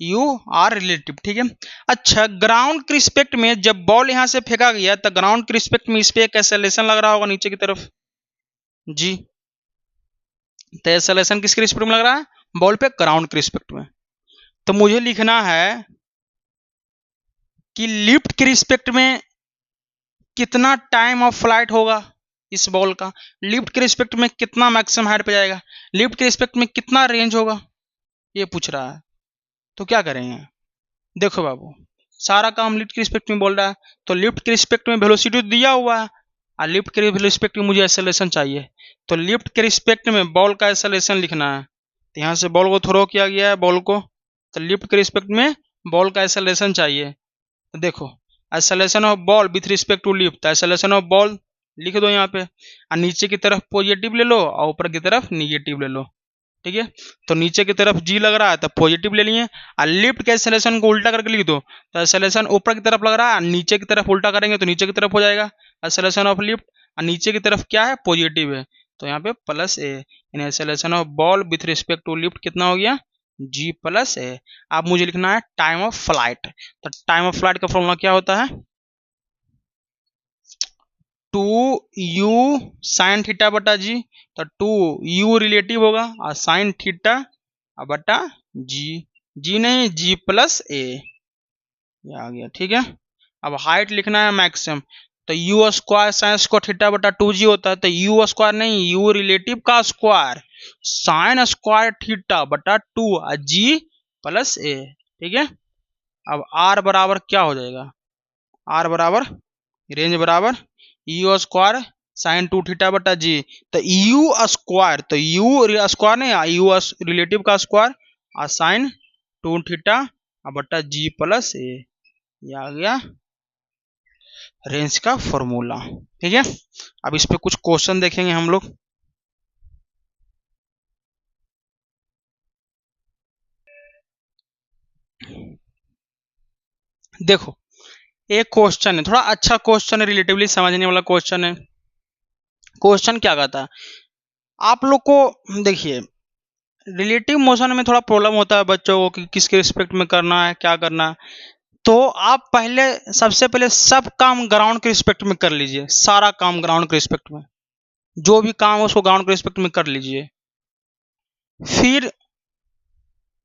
यू आर रिलेटिव, ठीक है। अच्छा, ग्राउंड के रिस्पेक्ट में जब बॉल यहां से फेंका गया तो ग्राउंड के रिस्पेक्ट में इस पे एक एक्सेलरेशन लग रहा होगा नीचे की तरफ, जी। तो एक्सेलरेशन किसके रिस्पेक्ट में लग रहा है, बॉल पे, ग्राउंड के रिस्पेक्ट में। तो मुझे लिखना है कि लिफ्ट के रिस्पेक्ट में कितना टाइम ऑफ फ्लाइट होगा इस बॉल का, लिफ्ट के रिस्पेक्ट में कितना मैक्सिमम हाइट पे जाएगा, लिफ्ट के रिस्पेक्ट में कितना रेंज होगा, ये पूछ रहा है। तो क्या करेंगे, देखो बाबू, सारा काम लिफ्ट के रिस्पेक्ट में बोल रहा है, तो लिफ्ट के रिस्पेक्ट में वेलोसिटी दिया हुआ है और लिफ्ट के रिस्पेक्ट में मुझे एक्सेलरेशन चाहिए। तो लिफ्ट के रिस्पेक्ट में बॉल का एक्सेलरेशन लिखना है। तो यहाँ से बॉल को थ्रो किया गया है बॉल को, तो लिफ्ट के रिस्पेक्ट में बॉल का एक्सेलरेशन चाहिए। तो देखो, acceleration of ball with respect to lift, acceleration of ball लिख दो यहाँ पे, और नीचे की तरफ पॉजिटिव ले लो और ऊपर की तरफ निगेटिव ले लो, ठीक है। तो नीचे की तरफ जी लग रहा है तो पॉजिटिव ले लिए, और लिफ्ट के एक्सेलरेशन को उल्टा करके लिख दो। तो एक्सेलरेशन ऊपर की तरफ लग रहा है, नीचे की तरफ उल्टा करेंगे तो नीचे की तरफ हो जाएगा एक्सेलरेशन ऑफ लिफ्ट, और नीचे की तरफ क्या है, पॉजिटिव है, तो यहाँ पे प्लस ए, यानी acceleration of ball with respect to lift कितना हो गया, जी प्लस ए। अब मुझे लिखना है टाइम ऑफ फ्लाइट। तो टाइम ऑफ फ्लाइट का फॉर्मूला क्या होता है, 2u साइन थीटा बटा जी। तो 2u रिलेटिव होगा और साइन थीटा बटा जी, जी नहीं जी प्लस ए, ये आ गया, ठीक है। अब हाइट लिखना है मैक्सिमम, तो you square sine square theta बटा 2g होता है, तो यू स्क्वायर नहीं, यू रिलेटिव का स्क्वायर साइन स्क्वायर थीटा बटा 2 जी प्लस ए, ठीक है। अब आर बराबर क्या हो जाएगा, आर बराबर रेंज बराबर यू स्क्वायर साइन 2 थीटा बटा जी। तो यू स्क्वायर, तो यू स्क्वायर नहीं, यू रिलेटिव का स्क्वायर और साइन 2 थीटा बटा जी प्लस ए, ये आ गया रेंज का फॉर्मूला, ठीक है। अब इस पे कुछ क्वेश्चन देखेंगे हम लोग। देखो, एक क्वेश्चन है, थोड़ा अच्छा क्वेश्चन है, रिलेटिवली समझने वाला क्वेश्चन है। क्वेश्चन क्या कहता है, आप लोग को देखिए, रिलेटिव मोशन में थोड़ा प्रॉब्लम होता है बच्चों को कि किसके रिस्पेक्ट में करना है, क्या करना है। तो आप सबसे पहले सब काम ग्राउंड के रिस्पेक्ट में कर लीजिए, सारा काम ग्राउंड के रिस्पेक्ट में, जो भी काम है उसको ग्राउंड के रिस्पेक्ट में कर लीजिए। फिर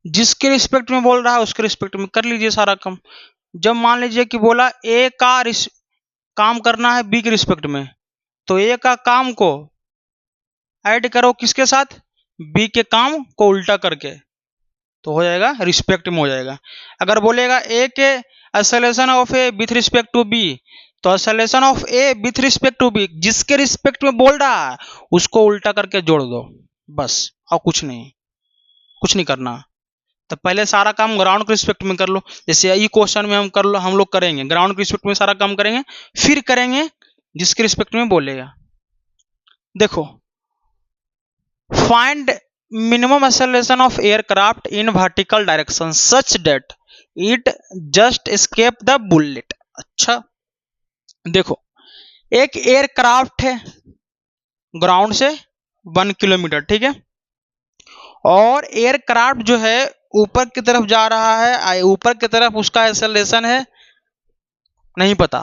जिसके रिस्पेक्ट में बोल रहा है उसके रिस्पेक्ट में कर लीजिए सारा काम। जब मान लीजिए कि बोला ए का काम करना है बी के रिस्पेक्ट में, तो ए का काम को ऐड करो किसके साथ, बी के काम को उल्टा करके, तो हो जाएगा रिस्पेक्ट में हो जाएगा। अगर बोलेगा ए के acceleration of A with respect to B, तो acceleration of A with respect to b जिसके रिस्पेक्ट में बोल रहा है उसको उल्टा करके जोड़ दो, बस, और कुछ नहीं करना। तो पहले सारा काम ग्राउंड के रिस्पेक्ट में कर लो, जैसे ये क्वेश्चन में हम लोग करेंगे ग्राउंड के रिस्पेक्ट में सारा काम करेंगे, फिर करेंगे जिसके रिस्पेक्ट में बोलेगा। देखो, find minimum acceleration of aircraft in vertical direction such that it just escape the bullet. अच्छा देखो, एक एयरक्राफ्ट है ग्राउंड से 1 किलोमीटर, ठीक है, और एयरक्राफ्ट जो है ऊपर की तरफ जा रहा है, ऊपर की तरफ उसका एक्सेलरेशन है नहीं पता,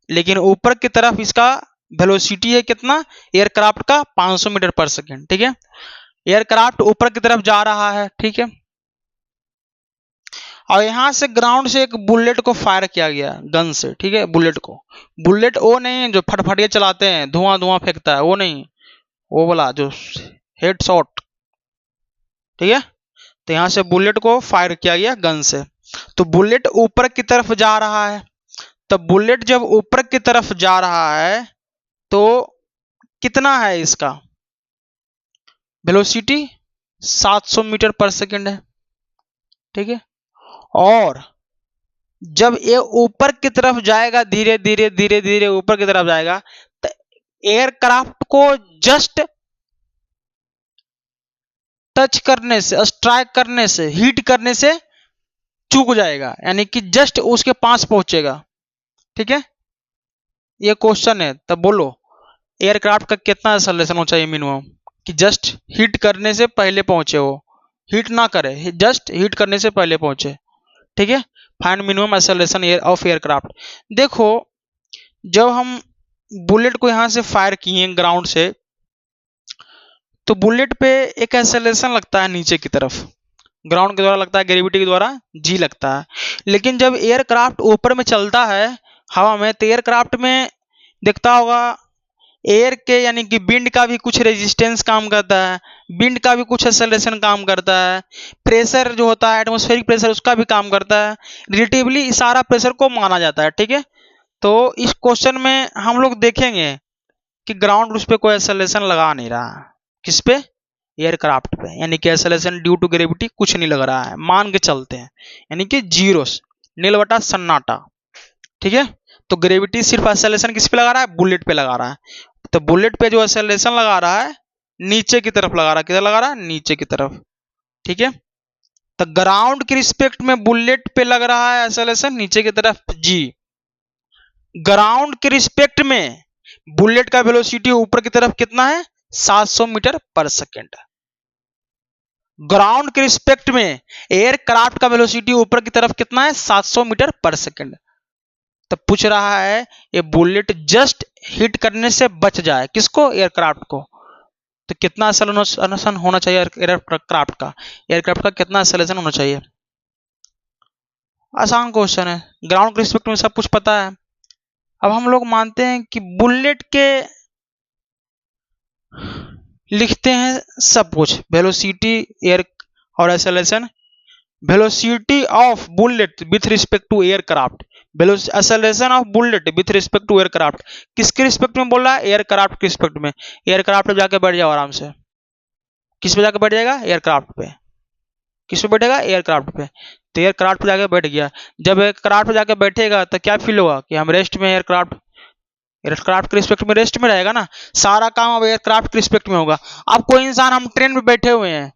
लेकिन ऊपर की तरफ इसका वेलोसिटी है कितना, एयरक्राफ्ट का 500 मीटर पर सेकेंड, ठीक है। एयरक्राफ्ट ऊपर की तरफ जा रहा है, ठीक है, और यहां से ग्राउंड से एक बुलेट को फायर किया गया गन से, ठीक है। बुलेट वो नहीं जो फटफटिया चलाते हैं, धुआं फेंकता है, वो नहीं, वो वाला जो हेड शॉट, ठीक है। तो यहां से बुलेट को फायर किया गया गन से, तो बुलेट ऊपर की तरफ जा रहा है। तो बुलेट जब ऊपर की तरफ जा रहा है तो तो कितना है इसका वेलोसिटी 700 मीटर पर सेकेंड है, ठीक है। और जब ये ऊपर की तरफ जाएगा, धीरे धीरे धीरे धीरे ऊपर की तरफ जाएगा, तो एयरक्राफ्ट को जस्ट टच करने से, स्ट्राइक करने से, हिट करने से चूक जाएगा, यानी कि जस्ट उसके पास पहुंचेगा, ठीक है। ये क्वेश्चन है, तब बोलो एयरक्राफ्ट का कितना एक्सेलरेशन होना चाहिए मिनिमम, कि जस्ट हिट करने से पहले पहुंचे, वो हिट ना करे, जस्ट हिट करने से पहले पहुंचे, ठीक है। Find minimum acceleration of aircraft. देखो जब हम बुलेट को यहां से फायर किए ग्राउंड से, तो बुलेट पे एक एक्सेलरेशन लगता है नीचे की तरफ, ग्राउंड के द्वारा लगता है, ग्रेविटी के द्वारा जी लगता है। लेकिन जब एयरक्राफ्ट ऊपर में चलता है हवा में, तो एयरक्राफ्ट में देखता होगा एयर के यानी कि विंड का भी कुछ रेजिस्टेंस काम करता है, विंड का भी कुछ एक्सेलरेशन काम करता है, प्रेशर जो होता है एटमॉस्फेरिक प्रेशर उसका भी काम करता है, रिलेटिवली सारा प्रेशर को माना जाता है, ठीक है। तो इस क्वेश्चन में हम लोग देखेंगे कि ग्राउंड उस पर कोई एक्सेलरेशन लगा नहीं रहा है, किस पे, एयरक्राफ्ट पे, यानी कि एक्सेलरेशन ड्यू टू ग्रेविटी कुछ नहीं लग रहा है, मान के चलते हैं, यानी कि जीरो, नील बटा सन्नाटा, ठीक है। तो ग्रेविटी सिर्फ एक्सेलरेशन किस पे लगा रहा है, बुलेट पे लगा रहा है। तो बुलेट पे जो एक्सेलरेशन लगा रहा है नीचे की तरफ लगा रहा है, किधर लगा रहा है, नीचे की तरफ, ठीक है। तो ग्राउंड के रिस्पेक्ट में बुलेट पे लग रहा है एक्सेलरेशन नीचे की तरफ जी, ग्राउंड के रिस्पेक्ट में बुलेट का वेलोसिटी ऊपर की तरफ कितना है, 700 मीटर पर सेकेंड। ग्राउंड के रिस्पेक्ट में एयरक्राफ्ट का वेलोसिटी ऊपर की तरफ कितना है, 700 मीटर पर सेकेंड। तब पूछ रहा है ये बुलेट जस्ट हिट करने से बच जाए, किसको, एयरक्राफ्ट को, तो कितना एक्सेलरेशन होना चाहिए एयरक्राफ्ट का, एयरक्राफ्ट का कितना एक्सेलरेशन होना चाहिए। आसान क्वेश्चन है, ग्राउंड के रिस्पेक्ट में सब कुछ पता है। अब हम लोग मानते हैं कि बुलेट के लिखते हैं सब कुछ, वेलोसिटी एयर और acceleration, velocity of bullet with respect to aircraft, acceleration of bullet with respect to aircraft, किसके रिस्पेक्ट में बोल रहा है, एयरक्राफ्ट के रिस्पेक्ट में। एयरक्राफ्ट पे जाके बैठ जाओ आराम से, किस पे जाके बैठ जाएगा, एयरक्राफ्ट पे, किस पे बैठेगा, एयरक्राफ्ट पे। तो एयरक्राफ्ट पे जाके बैठ गया, जब एयरक्राफ्ट पे जाके बैठेगा तो क्या फील होगा कि हम रेस्ट में, एयरक्राफ्ट एयरक्राफ्ट के रिस्पेक्ट में रेस्ट में रहेगा ना, सारा काम अब एयरक्राफ्ट के रिस्पेक्ट में होगा। अब कोई इंसान, हम ट्रेन पे बैठे हुए हैं,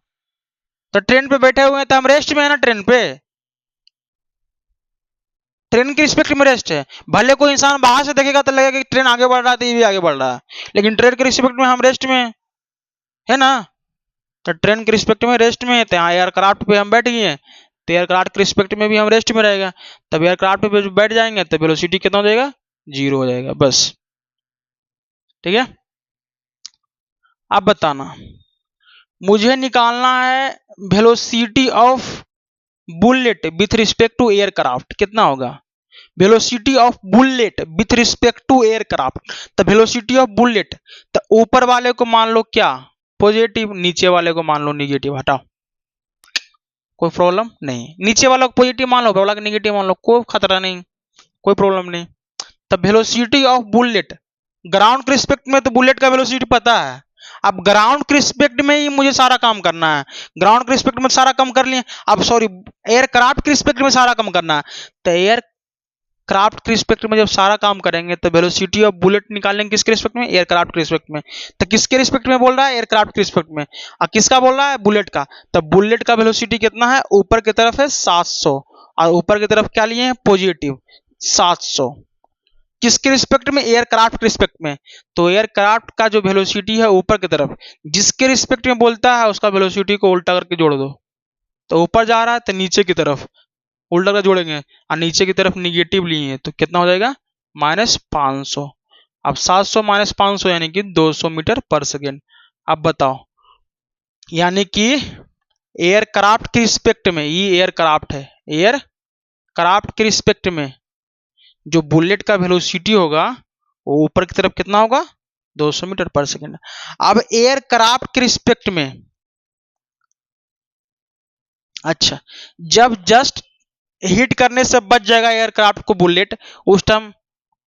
तो ट्रेन पे बैठे हुए हैं तो हम रेस्ट में है ना, ट्रेन पे, ट्रेन के रिस्पेक्ट में रेस्ट है। भले कोई इंसान बाहर से देखेगा तो लगेगा कि ट्रेन आगे बढ़ रहा है, तो ये भी आगे बढ़ रहा है, लेकिन ट्रेन के रिस्पेक्ट में हम रेस्ट में है ना। तो ट्रेन के रिस्पेक्ट में रेस्ट में है, तो यहाँ एयरक्राफ्ट पे हम बैठ गए हैं, तो एयरक्राफ्ट के रिस्पेक्ट में भी हम रेस्ट में रहेगा। तब एयरक्राफ्ट पे बैठ जाएंगे तो वेलोसिटी कितना हो जाएगा, जीरो हो जाएगा, बस, ठीक है। अब बताना, मुझे निकालना है velocity of bullet with respect to aircraft, कितना होगा, velocity of bullet with respect to aircraft. तो वेलोसिटी ऑफ बुलेट, तो ऊपर वाले को मान लो क्या, पॉजिटिव, नीचे वाले को मान लो निगेटिव, हटाओ, कोई प्रॉब्लम नहीं, नीचे वाला को पॉजिटिव मान लो, ऊपर वाला को निगेटिव मान लो, कोई खतरा नहीं, कोई प्रॉब्लम नहीं। तब वेलोसिटी ऑफ बुलेट, ग्राउंड के रिस्पेक्ट में तो बुलेट का वेलोसिटी पता है, अब ग्राउंड के रिस्पेक्ट में ही मुझे सारा काम करना है, ग्राउंड के रिस्पेक्ट में सारा काम कर लिए, अब सॉरी एयरक्राफ्ट के रिस्पेक्ट में सारा काम करना है। तो एयरक्राफ्ट के रिस्पेक्ट में जब सारा काम करेंगे तो वेलोसिटी ऑफ बुलेट निकालेंगे किसके रिस्पेक्ट में, एयरक्राफ्ट के रिस्पेक्ट में। तो किसके रिस्पेक्ट में बोल रहा है, एयरक्राफ्ट के रिस्पेक्ट में, और किसका बोल रहा है, बुलेट का। तो बुलेट का वेलोसिटी कितना है, ऊपर की तरफ है 700, और ऊपर की तरफ क्या लिए हैं, पॉजिटिव 700, किसके रिस्पेक्ट में, एयरक्राफ्ट के रिस्पेक्ट में। तो एयरक्राफ्ट का जो वेलोसिटी है ऊपर की तरफ, जिसके रिस्पेक्ट में बोलता है उसका वेलोसिटी को उल्टा करके जोड़ दो, तो ऊपर जा रहा है तो नीचे की तरफ उल्टा कर जोड़ेंगे, और नीचे की तरफ निगेटिव लिए हैं तो कितना हो जाएगा, -500। अब 700 - 500 यानी कि 200 मीटर पर सेकेंड। अब बताओ, यानी कि एयरक्राफ्ट के रिस्पेक्ट में, ये एयरक्राफ्ट है, एयरक्राफ्ट के रिस्पेक्ट में जो बुलेट का वेलोसिटी होगा वो ऊपर की तरफ कितना होगा, 200 मीटर पर सेकेंड। अब एयरक्राफ्ट के रिस्पेक्ट में, अच्छा, जब जस्ट हिट करने से बच जाएगा एयरक्राफ्ट को बुलेट, उस टाइम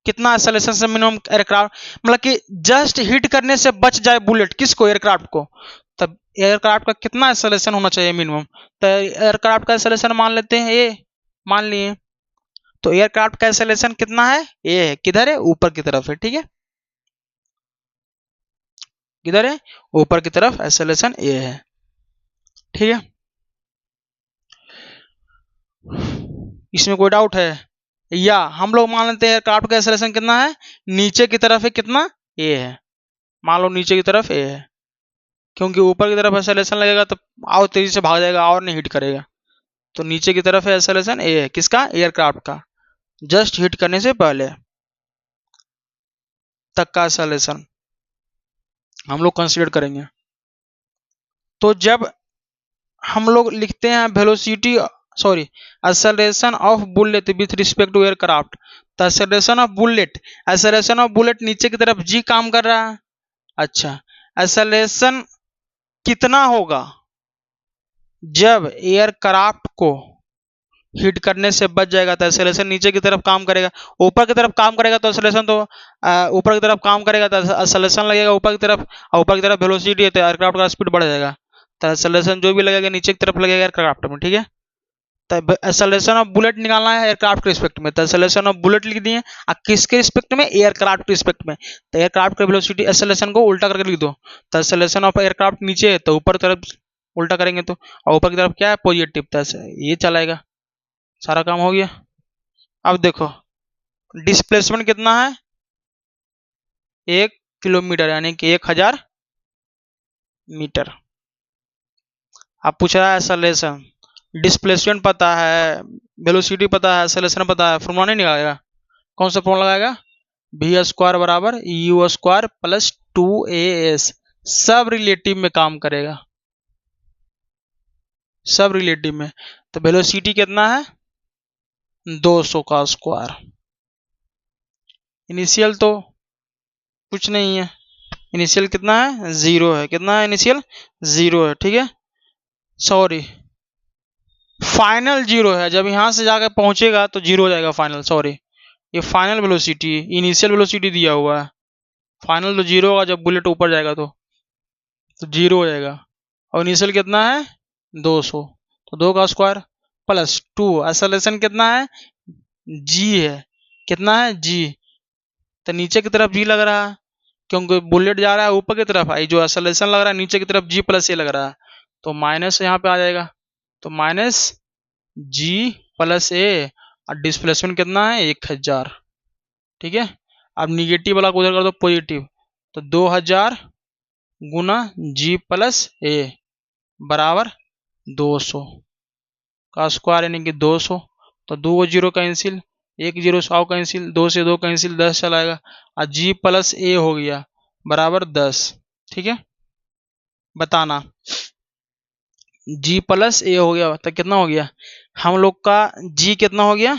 कितना एक्सेलरेशन से मिनिमम एयरक्राफ्ट, मतलब कि जस्ट हिट करने से बच जाए बुलेट, किसको, एयरक्राफ्ट को, तब एयरक्राफ्ट का कितना एक्सेलरेशन होना चाहिए मिनिमम। तो एयरक्राफ्ट का एक्सेलरेशन मान लेते हैं ए, मान लिए। तो एयरक्राफ्ट का एक्सेलरेशन कितना है, ए है, किधर है, ऊपर की तरफ है, ठीक है, किधर है, ऊपर की तरफ एक्सेलरेशन ए है, ठीक है। इसमें कोई डाउट है, या हम लोग मान लेते हैं एयरक्राफ्ट का एक्सेलरेशन कितना है, नीचे की तरफ है, कितना, ए है, मान लो नीचे की तरफ ए है, क्योंकि ऊपर की तरफ एक्सेलरेशन लगेगा तो और तेजी से भाग जाएगा और नहीं हिट करेगा। तो नीचे की तरफ है एक्सेलरेशन ए है, किसका, एयरक्राफ्ट का, जस्ट हिट करने से पहले तक का एक्सेलरेशन हम लोग कंसीडर करेंगे। तो जब हम लोग लिखते हैं velocity, sorry, acceleration of bullet with respect to aircraft, तो एक्सेलरेशन ऑफ बुलेट नीचे की तरफ जी काम कर रहा है। अच्छा, एक्सेलरेशन कितना होगा जब एयरक्राफ्ट को हिट करने से बच जाएगा, तो एक्सेलरेशन नीचे की तरफ काम करेगा, ऊपर की तरफ काम करेगा तो एक्सेलरेशन तो ऊपर की तरफ काम करेगा तो एक्सेलरेशन लगेगा ऊपर की तरफ, और ऊपर की तरफ वेलोसिटी है तो एयरक्राफ्ट का स्पीड बढ़ जाएगा, तो एक्सेलरेशन जो भी लगेगा नीचे की तरफ लगेगा एयरक्राफ्ट में, ठीक है। तब एक्सेलरेशन ऑफ बुलेट निकालना है एयरक्राफ्ट के रिस्पेक्ट में, तो एक्सेलरेशन ऑफ बुलेट लिख दिए, और किसके रिस्पेक्ट में, एयरक्राफ्ट के रिस्पेक्ट में, तो एयरक्राफ्ट का वेलोसिटी एक्सेलरेशन को उल्टा करके लिख दो, तो एक्सेलरेशन ऑफ एयरक्राफ्ट नीचे है तो ऊपर तरफ उल्टा करेंगे तो, और ऊपर की तरफ क्या है, पॉजिटिव, तो ये चलाएगा, सारा काम हो गया। अब देखो डिस्प्लेसमेंट कितना है, 1 किलोमीटर, यानी कि 1000 मीटर। अब पूछ रहा है एक्सेलरेशन, डिस्प्लेसमेंट पता है, वेलोसिटी पता है, एक्सेलरेशन पता है, फॉर्मूला नहीं निकालेगा, कौन सा फॉर्मूला लगाएगा, वी स्क्वायर बराबर यू स्क्वायर प्लस 2as, सब रिलेटिव में काम करेगा, सब रिलेटिव में। तो वेलोसिटी कितना है, 200 का स्क्वायर, इनिशियल तो कुछ नहीं है, इनिशियल कितना है, 0 है, कितना है इनिशियल, 0 है, ठीक है, सॉरी फाइनल 0 है, जब यहां से जाकर पहुंचेगा तो 0 हो जाएगा फाइनल, सॉरी ये फाइनल वेलोसिटी, इनिशियल वेलोसिटी दिया हुआ है, फाइनल तो 0 होगा जब बुलेट ऊपर जाएगा तो 0 हो जाएगा, और इनिशियल कितना है 200, तो 2 का स्क्वायर प्लस 2, एक्सेलरेशन कितना है, जी है, कितना है जी, तो नीचे की तरफ जी लग रहा है क्योंकि बुलेट जा रहा है ऊपर की तरफ, आई जो एक्सेलरेशन लग रहा है नीचे की तरफ जी प्लस ए लग रहा है, तो माइनस यहाँ पे आ जाएगा, तो माइनस जी प्लस ए, और डिस्प्लेसमेंट कितना है 1000, ठीक है। अब निगेटिव वाला को उधर कर दो पॉजिटिव, तो 2000 गुना जी प्लस ए बराबर 200 का स्क्वायर, यानी कि 200, तो 2 जीरो कैंसिल, 1 जीरो 100 कैंसिल, 2 से 2 कैंसिल, 10 चलाएगा, और जी प्लस ए हो गया बराबर 10, ठीक है। बताना जी प्लस ए हो गया तो कितना हो गया, हम लोग का जी कितना हो गया,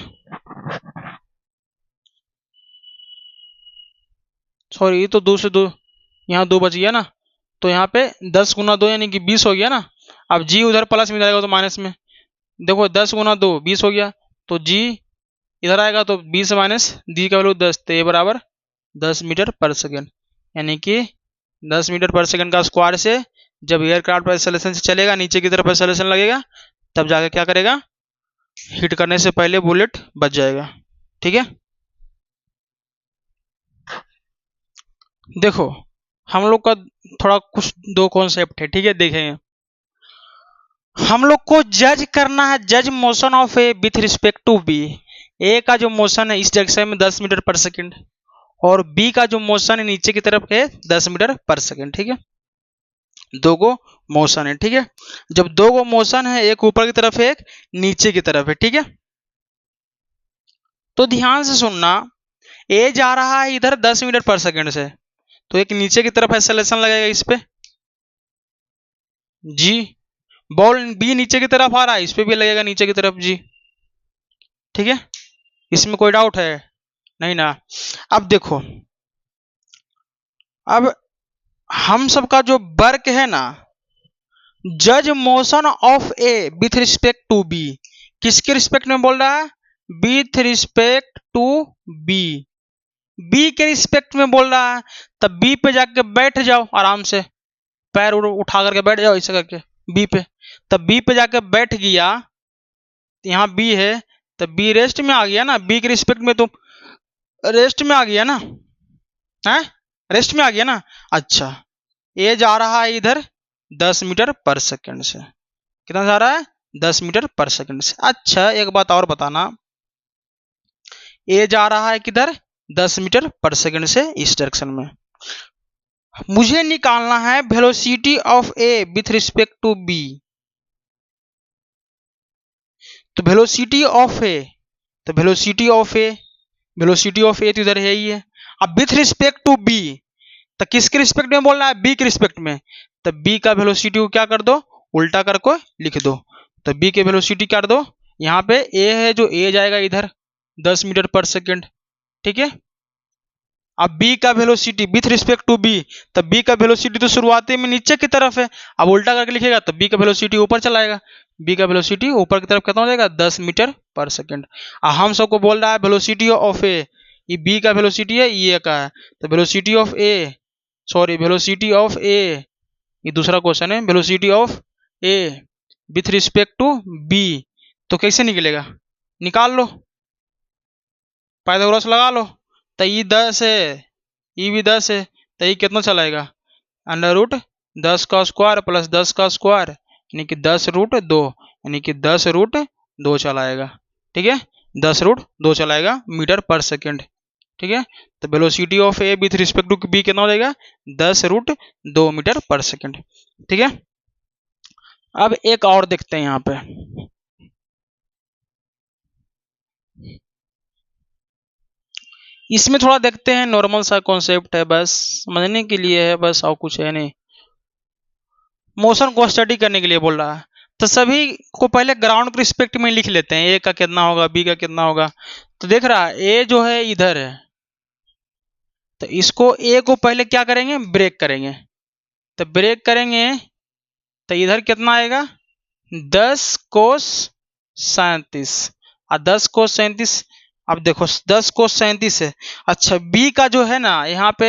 सॉरी ये तो 2 से 2, यहाँ 2 बच गया ना, तो यहाँ पे 10 गुना 2 यानी कि 20 हो गया ना। अब जी उधर प्लस में जाएगा तो माइनस में, देखो 10 गुना 2 20 हो गया, तो जी इधर आएगा तो 20 माइनस डी का वैल्यू 10, तो ये बराबर 10 मीटर पर सेकेंड, यानी कि 10 मीटर पर सेकेंड का स्क्वायर से जब एयरक्राफ्ट एक्सेलरेशन से चलेगा नीचे की तरफ एक्सेलरेशन लगेगा, तब जाके क्या करेगा, हिट करने से पहले बुलेट बच जाएगा, ठीक है। देखो हम लोग का थोड़ा कुछ दो कॉन्सेप्ट है, ठीक है, देखेंगे। हम लोग को जज करना है, जज motion of A with respect to B, A का जो मोशन है इस डायरेक्शन में 10 मीटर पर सेकेंड, और बी का जो मोशन है नीचे की तरफ है 10 मीटर पर सेकेंड, ठीक है, दो गो मोशन है, ठीक है। जब दो गो मोशन है, एक ऊपर की तरफ है एक नीचे की तरफ है, ठीक है, तो ध्यान से सुनना, ए जा रहा है इधर 10 मीटर पर सेकेंड से, तो एक नीचे की तरफ एक्सेलरेशन लगेगा इस पे जी, बॉल बी नीचे की तरफ आ रहा है, इस पे भी लगेगा नीचे की तरफ जी, ठीक है, इसमें कोई डाउट है नहीं ना। अब देखो, अब हम सबका जो वर्क है ना, जज motion of A with respect to B, किसके रिस्पेक्ट में बोल रहा है, with respect to B, B के रिस्पेक्ट में बोल रहा है, तब बी पे जाके बैठ जाओ आराम से, पैर उठा करके बैठ जाओ ऐसे करके बी पे। तब बी पे जाके बैठ गया, यहाँ बी है, तब बी रेस्ट में आ गया ना, बी के रिस्पेक्ट में तो रेस्ट में आ गया ना, है रेस्ट में आ गया ना। अच्छा, ए जा रहा है इधर 10 मीटर पर सेकंड से, कितना जा रहा है 10 मीटर पर सेकंड से। अच्छा एक बात और बताना, ए जा रहा है किधर 10 मीटर पर सेकंड से इस डायरेक्शन में, मुझे निकालना है velocity of A with respect to B. तो वेलोसिटी ऑफ ए, तो velocity of A, velocity of A तो इधर है ही है। अब विथ रिस्पेक्ट टू बी, तो किसके रिस्पेक्ट में बोल रहा है, बी के रिस्पेक्ट में, तो बी का वेलोसिटी को क्या कर दो, उल्टा करके लिख दो। तो बी के वेलोसिटी कर दो, यहाँ पे ए है जो ए जाएगा इधर 10 मीटर पर सेकेंड, ठीक है। अब बी का velocity with respect to B, तब बी का वेलोसिटी तो शुरुआती में नीचे की तरफ है, अब उल्टा करके लिखेगा तो बी का वेलोसिटी ऊपर चला जाएगा, बी का वेलोसिटी ऊपर की तरफ कितना हो जाएगा 10 मीटर पर सेकेंड। हम सबको बोल रहा है वेलोसिटी ऑफ ए, ये बी का वेलोसिटी है, ये का है, तो velocity of A, sorry velocity of A, ये दूसरा क्वेश्चन है, velocity of A with respect to B, तो कैसे निकलेगा, निकाल लो, पाइथागोरस लगा लो। तो ये 10 है, ये भी 10 है, तो ये कितना चलाएगा, अंडर रूट 10 का स्क्वायर प्लस 10 का स्क्वायर, यानी कि 10 रूट 2, यानी कि 10 रूट 2 चलाएगा, ठीक है, 10 रूट 2 चलाएगा मीटर पर सेकेंड, ठीक है। तो velocity of A with respect to B कितना हो जाएगा 10 रूट 2 मीटर पर सेकेंड, ठीक है। अब एक और देखते हैं यहाँ पे, इसमें थोड़ा देखते हैं, नॉर्मल सा कॉन्सेप्ट है, बस समझने के लिए है बस, और कुछ है नहीं, मोशन को स्टडी करने के लिए बोल रहा है। तो सभी को पहले ग्राउंड के रिस्पेक्ट में लिख लेते हैं, ए का कितना होगा, बी का कितना होगा। तो देख रहा है ए जो है इधर है, तो इसको ए को पहले क्या करेंगे, ब्रेक करेंगे, तो ब्रेक करेंगे तो इधर कितना आएगा 10 कोस 37, और 10 कोस 37, अब देखो 10 कोस 37 है। अच्छा बी का जो है ना यहाँ पे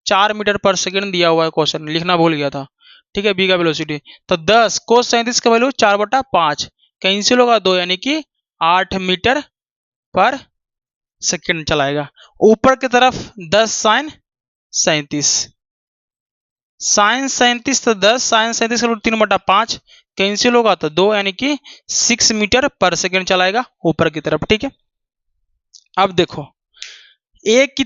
4 मीटर पर सेकेंड दिया हुआ है, क्वेश्चन लिखना भूल गया था, ठीक है, बी का वेलोसिटी। तो 10 कोस 37 का वैल्यू 4/5 कैंसिल होगा 2, यानी कि 8 मीटर पर सेकेंड चलाएगा। ऊपर की तरफ 10 साइन 37, साइन 37 तो 10 साइन 37 का 3/5 कैंसिल होगा तो 2, यानी कि 6 मीटर पर सेकेंड चलाएगा ऊपर की तरफ, ठीक है। अब देखो ए की,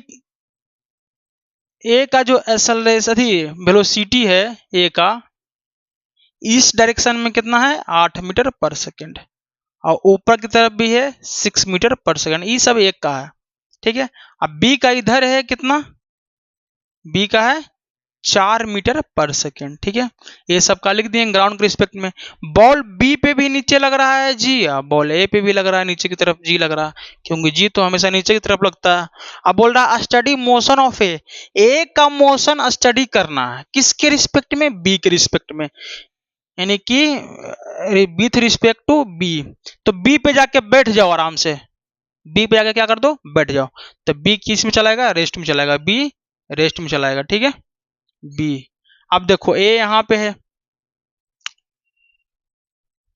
ए का जो एक्सेलरेशन वेलोसिटी है ए का इस डायरेक्शन में कितना है 8 मीटर पर सेकेंड, और ऊपर की तरफ भी है 6 मीटर पर सेकेंड, ये सब एक का है, ठीक है। अब बी का इधर है कितना, बी का है 4 मीटर पर सेकेंड, ठीक है। ये सब का लिख दिए ग्राउंड के रिस्पेक्ट में। बॉल बी पे भी नीचे लग रहा है जी, बॉल ए पे भी लग रहा है नीचे की तरफ जी लग रहा है, क्योंकि जी तो हमेशा नीचे की तरफ लगता है। अब बोल रहा है स्टडी मोशन ऑफ ए, ए का मोशन स्टडी करना है किसके रिस्पेक्ट में, बी के रिस्पेक्ट में, यानी कि विथ रिस्पेक्ट टू बी। तो बी पे जाके बैठ जाओ आराम से, बी पे जाके क्या कर दो, बैठ जाओ। तो बी किस में चलाएगा, रेस्ट में चलाएगा, बी रेस्ट में चलाएगा, ठीक है बी। अब देखो ए यहां पे है,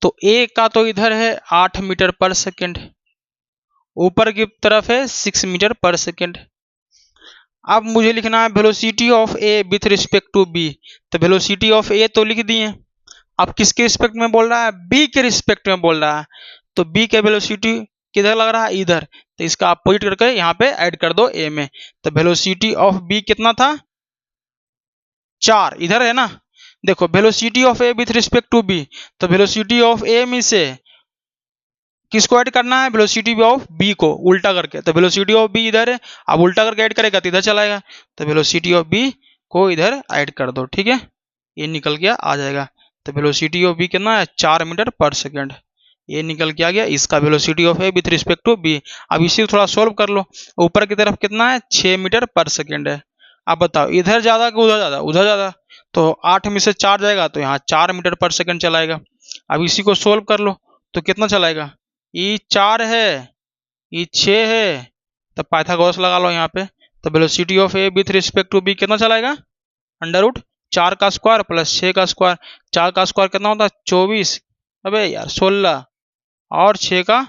तो ए का तो इधर है 8 मीटर पर सेकेंड, ऊपर की तरफ है 6 मीटर पर सेकेंड। अब मुझे लिखना है velocity of A with respect to B, तो वेलोसिटी ऑफ ए तो लिख दिए, अब किसके रिस्पेक्ट में बोल रहा है, बी के रिस्पेक्ट में बोल रहा है। तो बी के वेलोसिटी किधर लग रहा है, इधर, तो इसका अपोजिट करके यहाँ पे ऐड कर दो ए में। तो वेलोसिटी ऑफ बी कितना था 4, इधर है ना। देखो velocity of A with respect to B, तो वेलोसिटी ऑफ ए में से किसको ऐड करना है, वेलोसिटी ऑफ बी को उल्टा करके, तो वेलोसिटी ऑफ बी इधर है, अब उल्टा करके ऐड करेगा तो इधर चलाएगा, तो वेलोसिटी ऑफ बी को इधर ऐड कर दो, ठीक है, ये निकल गया आ जाएगा। तो वेलोसिटी ऑफ बी कितना है 4 मीटर पर सेकेंड, ये निकल के आ गया इसका velocity of A with respect to B. अब इसी थोड़ा सोल्व कर लो, ऊपर की तरफ कितना है 6 मीटर पर सेकेंड है। अब बताओ इधर ज्यादा कि उधर ज्यादा, उधर ज्यादा, तो 8 में से 4 जाएगा तो यहाँ 4 मीटर पर सेकेंड चलाएगा। अब इसी को सोल्व कर लो तो कितना चलाएगा, ये 4 है, ये 6 है, तो पाइथागोरस लगा लो यहाँ पे, तो velocity of A with respect to B कितना चलाएगा, अंडर रूट 4 का स्क्वायर प्लस 6 का स्क्वायर। 4 का स्क्वायर कितना होता है 24, अबे यार 16, और 6 का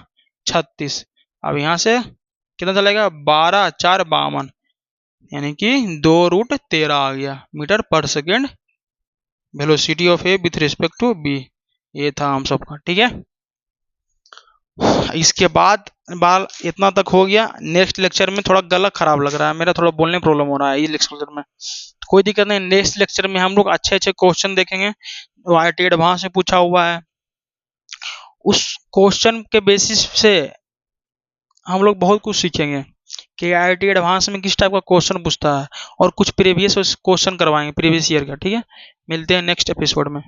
36। अब यहाँ से कितना चलेगा 12 4 52, यानी कि 2√13 आ गया मीटर पर second velocity of A with respect to B. ये था हम सबका, ठीक है। इसके बाद बाल इतना तक हो गया। नेक्स्ट लेक्चर में थोड़ा गला खराब लग रहा है मेरा, थोड़ा बोलने प्रॉब्लम हो रहा है ये लेक्चर में, कोई दिक्कत नहीं। नेक्स्ट लेक्चर में हम लोग अच्छे अच्छे क्वेश्चन देखेंगे, IIT एडवांस में पूछा हुआ है, उस क्वेश्चन के बेसिस से हम लोग बहुत कुछ सीखेंगे कि IIT एडवांस में किस टाइप का क्वेश्चन पूछता है, और कुछ प्रीवियस क्वेश्चन करवाएंगे प्रीवियस ईयर का, ठीक है। मिलते हैं नेक्स्ट एपिसोड में।